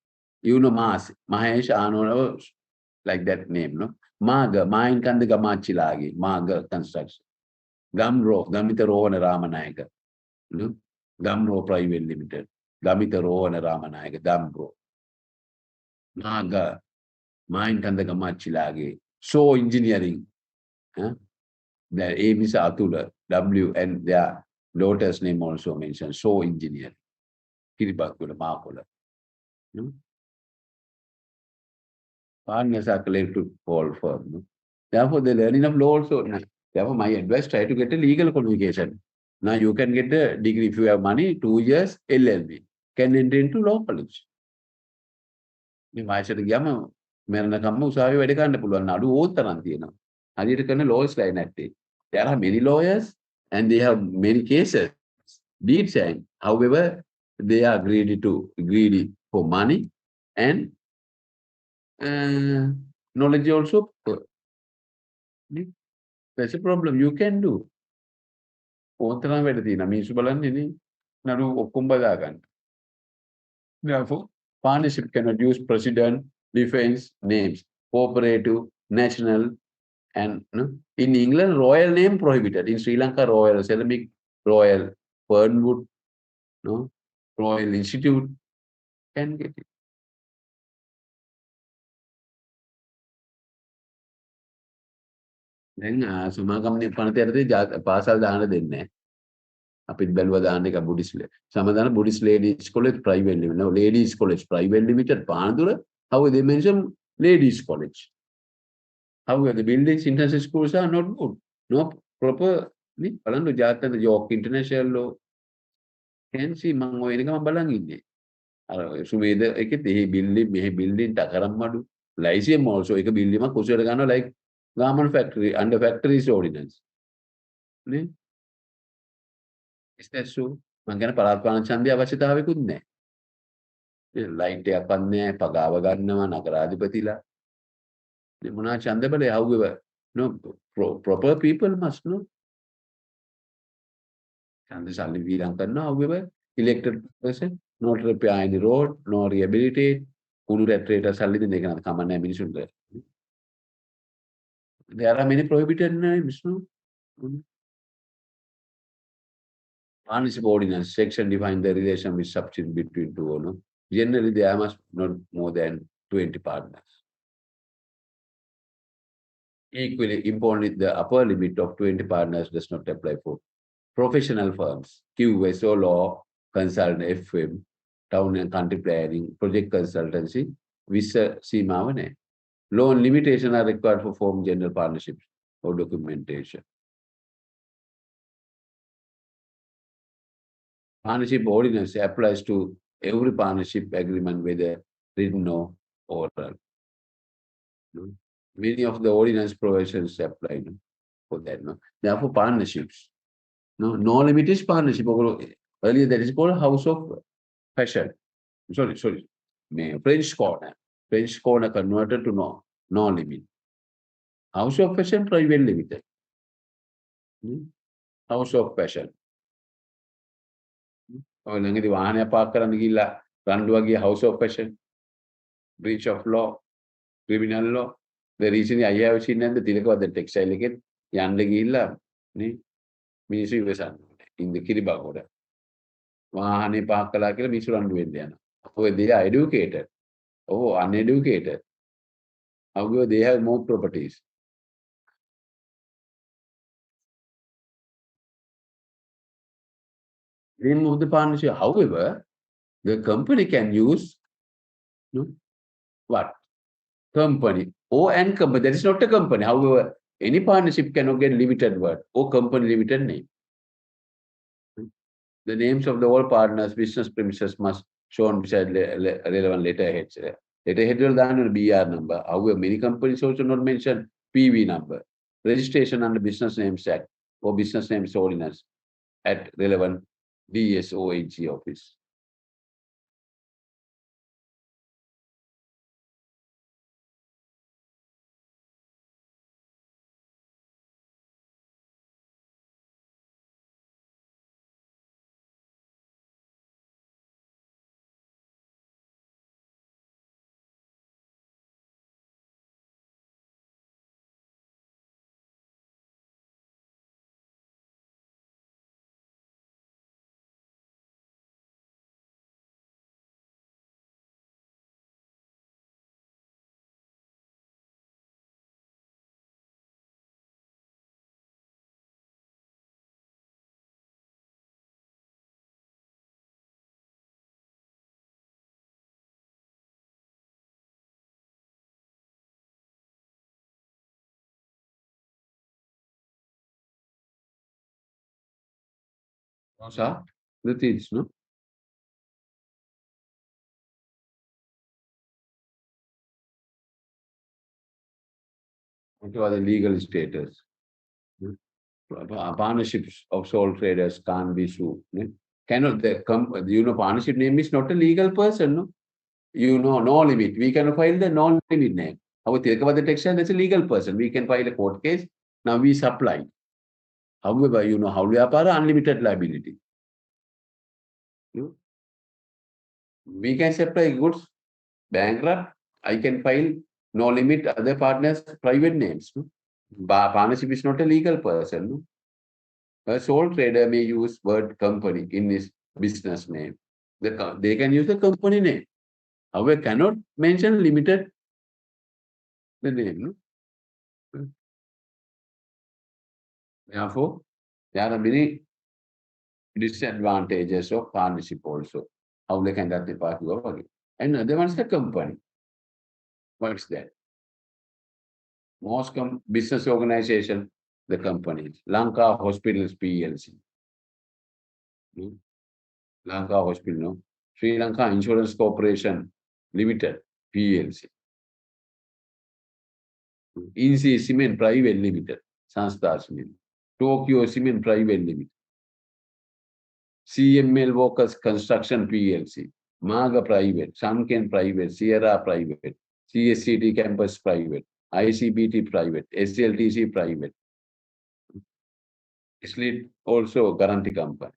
You know Mas. Mahesh Anand, like that name, no? Maga, Main Kanda Gamachilagi, Maga Construction. Gumrow, Gamita Rowan Ramanayaka. No? Gumrow Private Limited. Gamita Rowan Ramanayaka, Gumrow. Maga, Main Kanda Gamachilagi. So Engineering. Huh? Their aim is Atula, W, and their daughter's name also mentioned. So Engineering. Kiribakula, Makula. No? Partners are collected to call firm. No? Therefore, the learning of law also. Therefore, my advice, try to get a legal qualification. Now you can get a degree if you have money, 2 years LLB. Can enter into law college. මේ වයසට ගියම මරණකම්ම උසාවියේ වැඩ ගන්න පුළුවන් නඩු ඕත් තරම් තියෙනවා. හරියට කරන lawyers line නැත්තේ. There are many lawyers and they have many cases. Deed saying, however, they are greedy for money and knowledge also. That's a problem. You can do. ඕත් තරම් වැඩ තියෙනවා. මිනිස්සු බලන්නේ නේ නඩු ඔක්කොම බදා ගන්න. Therefore, partnership cannot use president, defense names, cooperative, national, and in England, royal name prohibited. In Sri Lanka, royal ceramic, royal fernwood, no, royal institute can get it. දැන් සමාගම් පනත යටතේ පාසල් දාන්න දෙන්නේ නැහැ. අපිත් බැලුවා දාන්න එක බුඩිස් සමදාන බුඩිස් ladies college private limited. No, ladies college private limited Panadura. How they mention ladies college. However, the buildings international schools are not good. No proper බලන්න ජාතක යෝක් ඉන්ටර්නැෂනල් ලෝ can see මම ඔය එකම බලන් ඉන්නේ. අර සුවේද එකේ තේ බිල්ඩින් මෙහි බිල්ඩින් ටකරම් මඩු. ලයිසියම් also එක බිල්ඩින් එකක් කුසියට ගන්නවා like garment factory under factories ordinance. නේ? Is that so? මං කියන පළාත් පාලන ඡන්දය අවශ්‍යතාවයකුත් නැහැ. ලයිට් එකක් වන්නේ පගාව ගන්නවා නගරාධිපතිලා. මොනවා ඡන්ද බලය however no proper people must know. ඡන්ද සල්ලි වීරම් කරනවා however elected person not repair any road no rehabilitate කුණු රැට්‍රේට සල්ලි දෙන්න එක නේද කමන්නේ මිනිසුන්ට. There are many prohibited names, no? Partnership ordinance section define the relation with subsidy between two owners. Generally, there must not more than 20 partners. Equally, importantly, the upper limit of 20 partners does not apply for professional firms, QSO law, consultant, FM, town and country planning, project consultancy, visa සීමාව නැහැ. Loan limitation are required for form general partnerships or documentation. Partnership ordinance applies to every partnership agreement, whether written or oral. Many of the ordinance provisions apply for that. Therefore, partnerships. No limit is partnership. Earlier, that is called house of fashion. Sorry. French corner. French corner converted to no limit. House of fashion, private limited. House of fashion. ඔය ළඟදී වාහනයක් Park කරන්න ගිහිල්ලා රණ්ඩුවක් ගිය house of fashion, breach of law, criminal law. The recently I have seen and the තිලකවද textile එකෙත් යන්න ගිහිල්ලා නේ මිනිස්සු ඉවසන්නේ in the කිරිබාගොඩ. වාහනේ පාක් කළා කියලා මිනිස්සු රණ්ඩු වෙන්න යනවා. ඔය they are educated. Uneducated. However, they have more properties. Remove the partnership. However, the company can use what? Company. And company. That is not a company. However, any partnership cannot get limited word or company limited name. The names of the all partners, business premises must shown beside relevant letterheads. Letterhead will then BR number. However, many companies also not mention PV number. Registration under Business Names Act or Business Names Ordinance at relevant DSOHG office. Those are the things, no? What are the legal status? Hmm? Partnerships of sole traders can't be sued. No? Cannot partnership name is not a legal person, no? No limit. We can file the non-limit name. Our Tirkavada Textile, that's a legal person. We can file a court case. Now we supply. However, how we are unlimited liability. We can supply goods, bankrupt. I can file no limit other partners' private names. No? Partnership is not a legal person. No? A sole trader may use word company in his business name. They can use the company name. However, cannot mention limited the name. No? Therefore, there are many disadvantages of partnership also. How they can that part work. And other one's the company. What's that? Most business organization, the companies. Lanka Hospitals PLC. Hmm? Lanka Hospital, no? Sri Lanka Insurance Corporation Limited PLC. INSEE Cement Private Limited. Sanstha Cement. Tokyo Cement Private Limited. CML Workers Construction PLC. Maga Private. Shanken Private. Sierra Private. CSCT Campus Private. ICBT Private. SLTC Private. Sleep also guarantee company.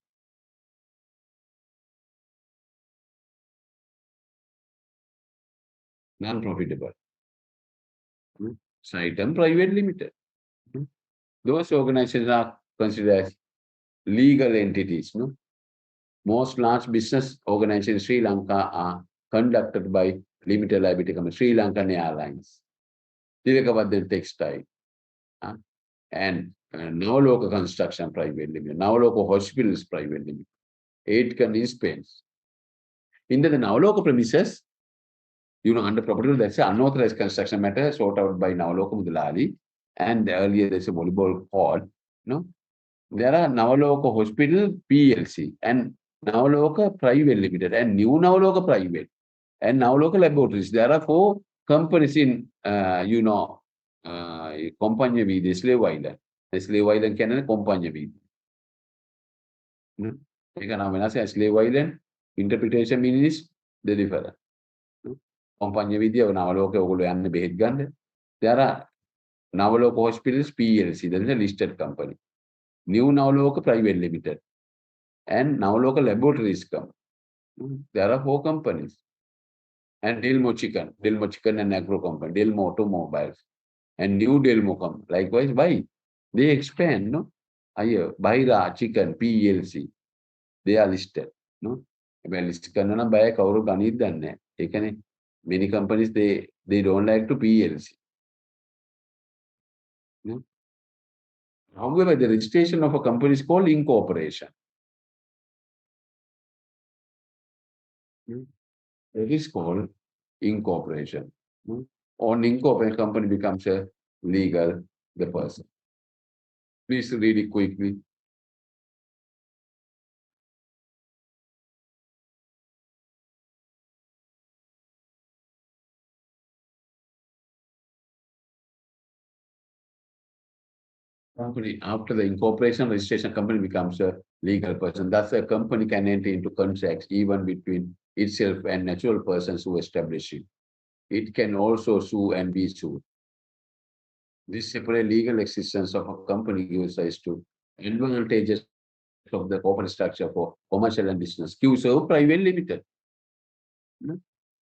Non-profitable. Saitam Private Limited. Those organizations are considered as legal entities. No? Most large business organizations in Sri Lanka are conducted by limited liability company, Sri Lankan Airlines, Tilakavadan Textile, and Navaloka Construction Private Limited, Navaloka Hospitals Private Limited, Aitken in Spain. In the Navaloka premises, under property, that's an unauthorized construction matter sought out by Navaloka Mudalali, and earlier there's a volleyball court. No? There are Navaloka Hospital PLC and Navaloka Private Limited and New Navaloka Private and Navaloka Laboratories. There are 4 companies in, Compagnia Vidi, Slave Island. The Slave Island can Compagnia Vidi. When I say Slave Island, interpretation means the different. Compagnia Vidi or Navaloka and the Behet Gun. There are Navaloka Hospitals PLC, that is a listed company. New Navaloka Private Limited. And Navaloka Laboratories come. There are 4 companies. And Dilmo Chicken and Agro Company, Dilmo Automobiles, and New Dilmo Company. Likewise, why? They expand, no? Bahira Chicken, PLC, they are listed, no? Well, list karna by kauru ganid danne. Many companies, they don't like to PLC. No? However, the registration of a company is called incorporation. It is called incorporation. On incorporation, company becomes a legal, the person. Please read it quickly. Company, after the incorporation registration, company becomes a legal person. Thus, a company can enter into contracts even between itself and natural persons who establish it. It can also sue and be sued. This separate legal existence of a company gives rise to advantages of the corporate structure for commercial and business. QServe Private Limited.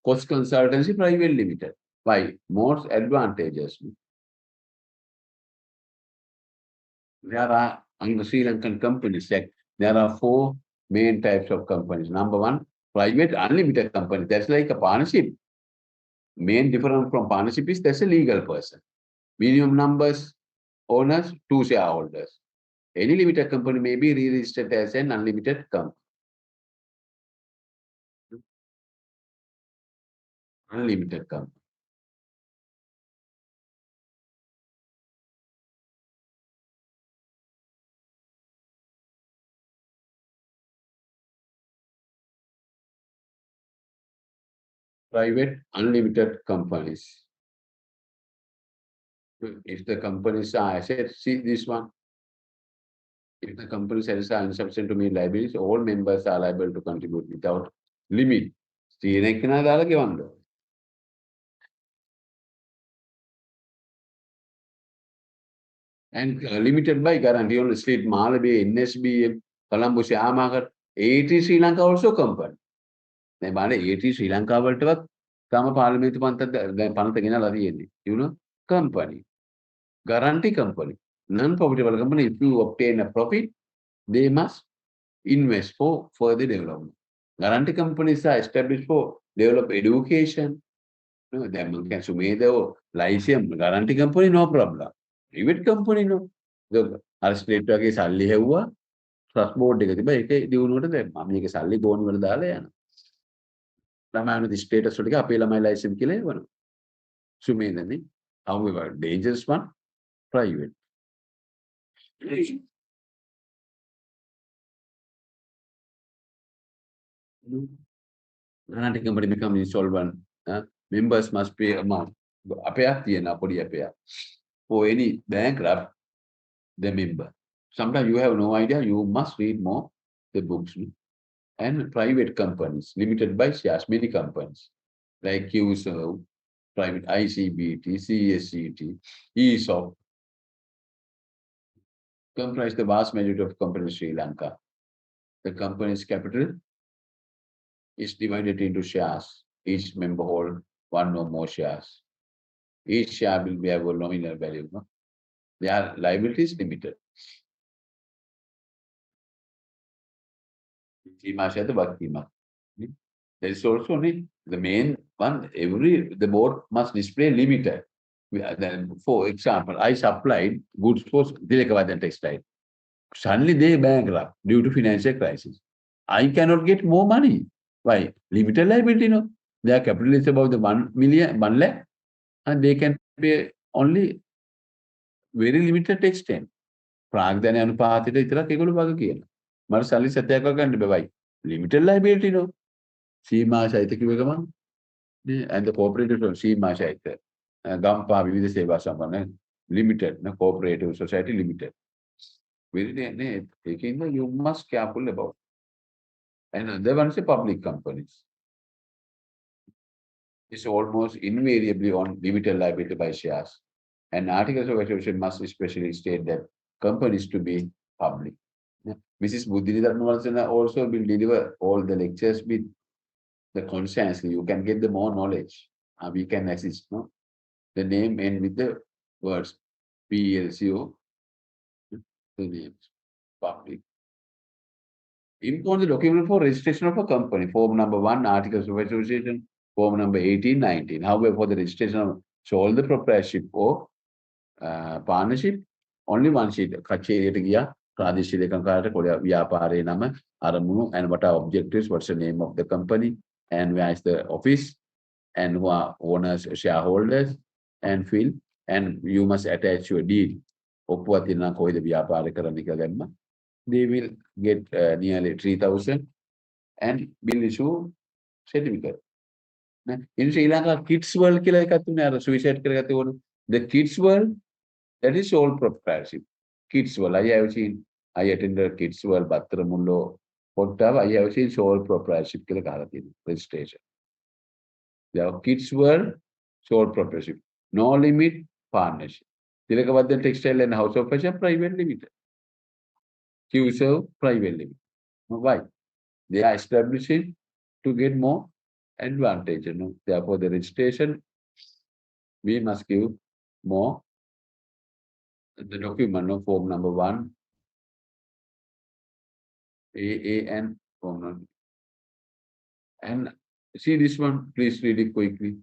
Cost Consultancy Private Limited. Why? Most advantages. There are, under Sri Lankan Companies Act, there are 4 main types of companies. Number 1, private unlimited company. That's like a partnership. Main difference from partnership is that's a legal person. Minimum numbers, owners, 2 shareholders. Any limited company may be re-registered as an unlimited company. Unlimited company. private unlimited companies. If the companies are assets, see this one. If the company sells are insufficient to meet liabilities, all members are liable to contribute without limit. Steenek na dala ගෙවන්න. And limited by guarantee on street Malawi, NSB, Colombo, Siamagar, 80 Sri Lanka also company. දැන් බලන්න 80 ශ්‍රී ලංකාවලටවත් තාම පාර්ලිමේන්තු පනත ගෙනලා තියෙන්නේ. You know, company. Guarantee company. Non-profitable company, if you obtain a profit, they must invest for further development. Guarantee companies are established for develop education. No, then you can sumeda or Lyceum, guarantee company, no problem. Private company, no. The state වගේ සල්ලි හැව්වා trust board එක තිබ්බා ඒකේ දිනුවට දැම්මා. මේක සල්ලි bone වල දාලා යනවා. ළමයින්ගේ ස්ටේටස් වල ටික අපේ ළමයි ලයිසන් කියලා එවනවා. සුමේදනේ. However, dangerous one, private. Guarantee company become insolvent. Members must pay amount. අපයක් තියෙනවා පොඩි අපයක්. For any bankrupt, the member. Sometimes you have no idea, you must read more the books. And private companies, limited by shares, many companies, like QServe, private ICBT, CSCT, ESOP, comprise the vast majority of companies in Sri Lanka. The company's capital is divided into shares. Each member hold one or more shares. Each share will be have a nominal value. No? Their liability is limited. There is also the main one. The board must display limited. For example, I supplied goods for Dilekavadan textile. Suddenly they bankrupt due to financial crisis. I cannot get more money. Why? Limited liability, no. Their capital is about the 1 lakh, and they can pay only very limited extent. ප්‍රාග්ධනය අනුපාතයට විතරක් ඒගොල්ලෝ වග කියනවා. මට සල්ලි 7ක් ගන්න බෑයි. Limited liability, no. සීමා සහිත කිව්ව ගමන් and the cooperative සීමා සහිත ගම්පා විවිධ සේවා සම්පන්න limited, no, cooperative society limited. You must careful about. And other ones are public companies. It's almost invariably on limited liability by shares. And articles of association must especially state that companies to be public. Mrs. Buddhidharma also will deliver all the lectures with the conscience. You can get the more knowledge. We can assist. No? The name end with the words PLCO. The names public. Import the document for registration of a company. Form number 1, articles of association. Form number 18, 19. However, for the registration of sole the proprietorship or partnership, only one sheet. කචේරියට ගියා ප්‍රාදේශීය ලේකම්කාරට කොළ ව්‍යාපාරයේ නම අරමුණු and what are objectives, what's the name of the company and where is the office and who are owners, shareholders and fill, and you must attach your deed. ඔප්පුවක් තියෙනවා කොයිද ව්‍යාපාර කරන්න කියලා දැම්ම. They will get nearly 3,000 and will issue certificate. In Sri Lanka, Kids World කියලා එකක් තුනේ අර suicide කරගත්තේ ඕන. The Kids World, that is sole proprietorship. Kids World, I have seen, I attended Kids World, Battaramulo, Pottava, I have seen sole proprietorship කියලා ගහලා තියෙනවා registration. There are Kids World, sole proprietorship. No limit partnership. Tilakavadan Textile and House of Fashion, private limited. QServe, private limited. Why? They are establishing to get more advantage. You know? Therefore, the registration, we must give more. The document, no, form number 1, AAN form number. And see this one, please read it quickly.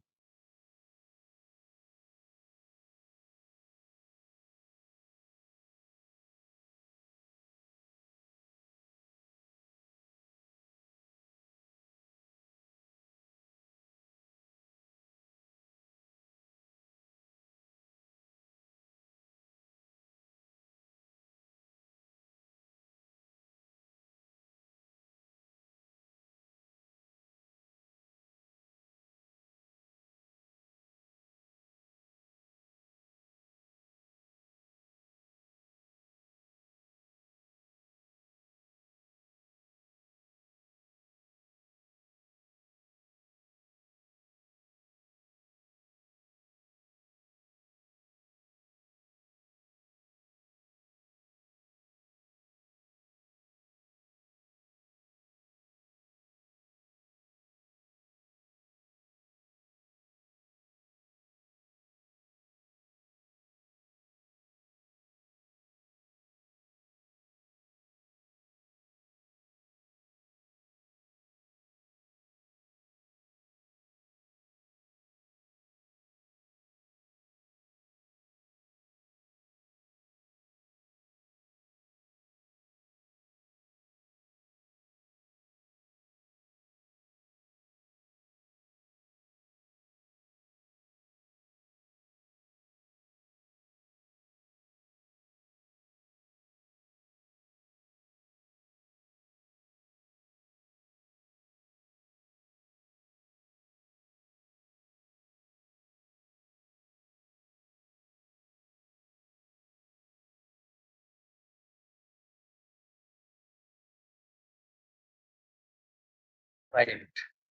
Right.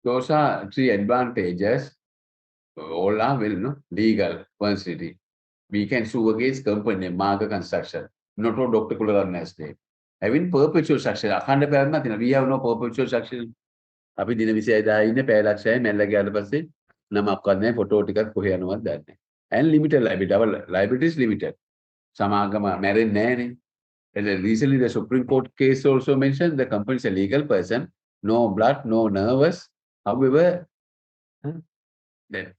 Those are three advantages. All are well, no? Legal, personality. We can sue against company, market construction. Not all Dr. Kularan has name. Having perpetual succession. අඛණ්ඩ පැවැත්මක් තියෙනවා. We have no perpetual succession. අපි දින 26 ඉන්නේ පැය ලක්ෂයයි මැල්ල ගියාට පස්සේ නමක්වත් නැහැ ෆොටෝ ටිකක් කොහේ යනවද දන්නේ නැහැ. And limited liability. Our liability is limited. සමාගම මැරෙන්නේ නැහනේ. And then recently the Supreme Court case also mentioned the company is a legal person, no blood, no nervous. However, that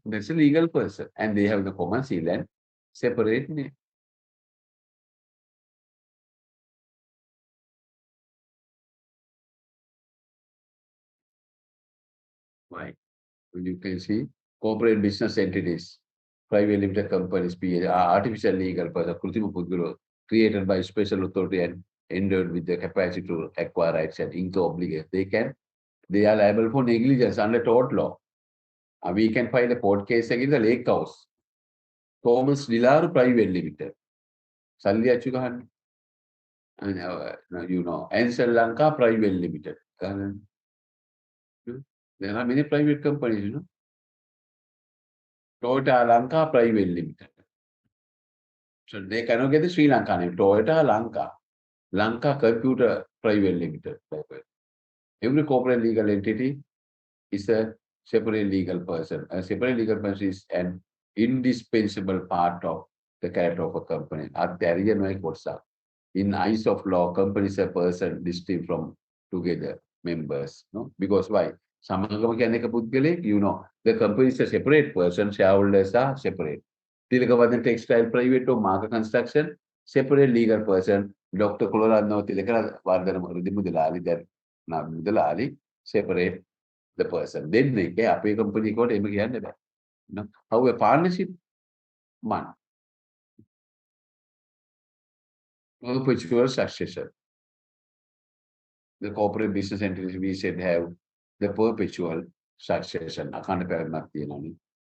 that's a legal person and they have the common seal and separate name. Right. You can see corporate business entities, private limited companies, artificial legal person, Krutima Pudguru, created by special authority and endowed with the capacity to acquire rights and incur obligations. They are liable for negligence under tort law. We can file a court case against the lake house. Thomas Dilaru Private Limited. Salli Achukahan. And you know, and Sri Lanka Private Limited. There are many private companies, you know. Toyota Lanka Private Limited. So they cannot get the Sri Lanka name. Toyota Lanka. Lanka Computer Private Limited. Every corporate legal entity is a separate legal person. A separate legal person is an indispensable part of the character of a company. In eyes of law, companies are person distinct from together members. No? Because why? Samagama කියන්නේ පුද්ගලයෙක්, you know, the company is a separate person, shareholders are separate. Tilakavadan Textile Private or Market Construction, separate legal person. Dr. Colorado Tilakavadan Mudalali, that Mudalali, separate the person. Then they pay company called Emigrant. How a partnership? One. Perpetual succession. The corporate business entities we said have the perpetual succession.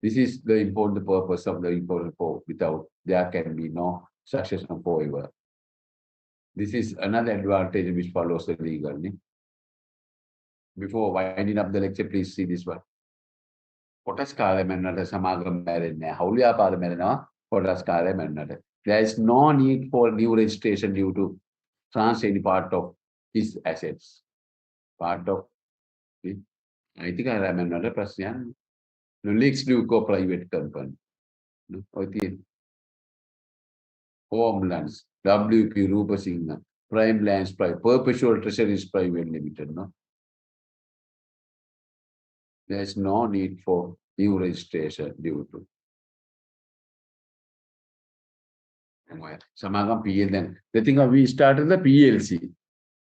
This is the important purpose of the important for without there can be no succession forever. This is another advantage which follows the legal. Before winding up the lecture, please see this one. කොටස් කාර්ය මැන්නට සමාගම මැරෙන්නේ නැහැ. හවුල් ව්‍යාපාර මැරෙනවා කොටස් කාර්ය මැන්නට. There is no need for new registration due to transfer any part of his assets. Part of අයිතිකාරය මැන්නට ප්‍රශ්නයක් නෑ. Leaks Duco private company. ඔය තියෙන Homelands, WP Rupasinghe, Prime Lands, Perpetual Treasuries Private Limited. No? There is no need for new registration due to. Samagam PL then. The thing we started the PLC.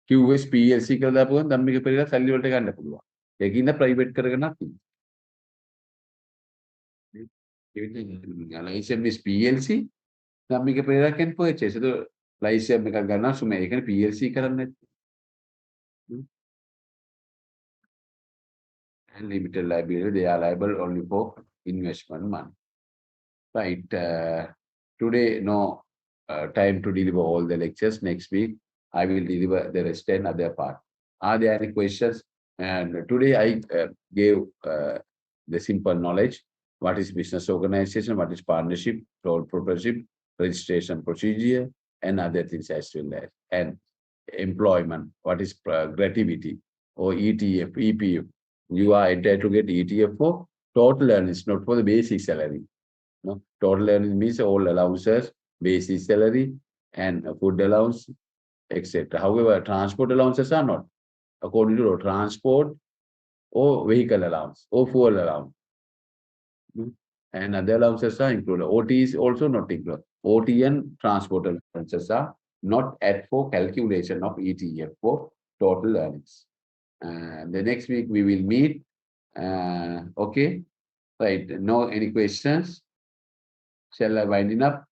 QS PLC කරලා දාපුවම ධම්මික පෙරේරා සල්ලි වලට ගන්න පුළුවන්. ඒකින්ද private කරගෙන නැති. License is PLC. Dhammika Perera can purchase. So license එකක් ගන්නවා සුමේ. ඒකනේ PLC කරන්නේ. And limited liability, they are liable only for investment money. Right. Today, no time to deliver all the lectures. Next week, I will deliver the rest and other part. Are there any questions? And today I gave the simple knowledge. What is business organization? What is partnership, sole proprietorship, registration procedure, and other things as well as. And employment. What is gratuity or ETF, EPF? You are entitled to get ETF for total earnings, not for the basic salary. No, total earnings means all allowances, basic salary, and food allowance, etc. However, transport allowances are not according to law. Transport or vehicle allowance or fuel allowance, and other allowances are included. OT is also not included. OT and transport allowances are not at for calculation of ETF for total earnings. The next week we will meet. Okay, right. No, any questions? Shall I winding up?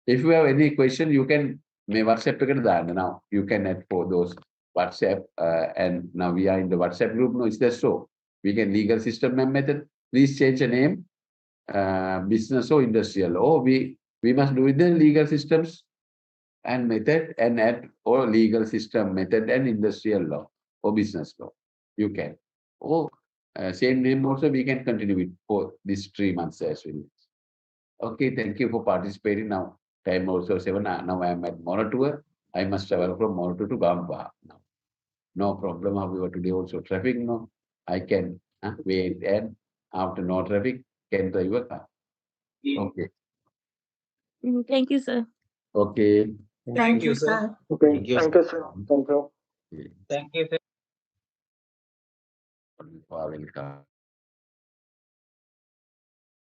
If you have any question, you can may WhatsApp now. You can add for those WhatsApp, and now we are in the WhatsApp group. No, is that so? We can legal system and method. Please change the name, business or industrial. Or we must do it the legal systems and method and add or legal system method and industrial law or business law. You can. Oh, same name also we can continue with for these 3 months as well. Okay, thank you for participating now. Time also 7. Now I am at Moratua. I must travel from Moratua to Gamba now. No problem. However, today also traffic, no. I can wait and after no traffic, can drive a car. Okay. Thank you, sir. Okay. Thank you, sir. Okay, Thank you. thank you, sir. Thank you. Okay. Thank you, sir. Welcome.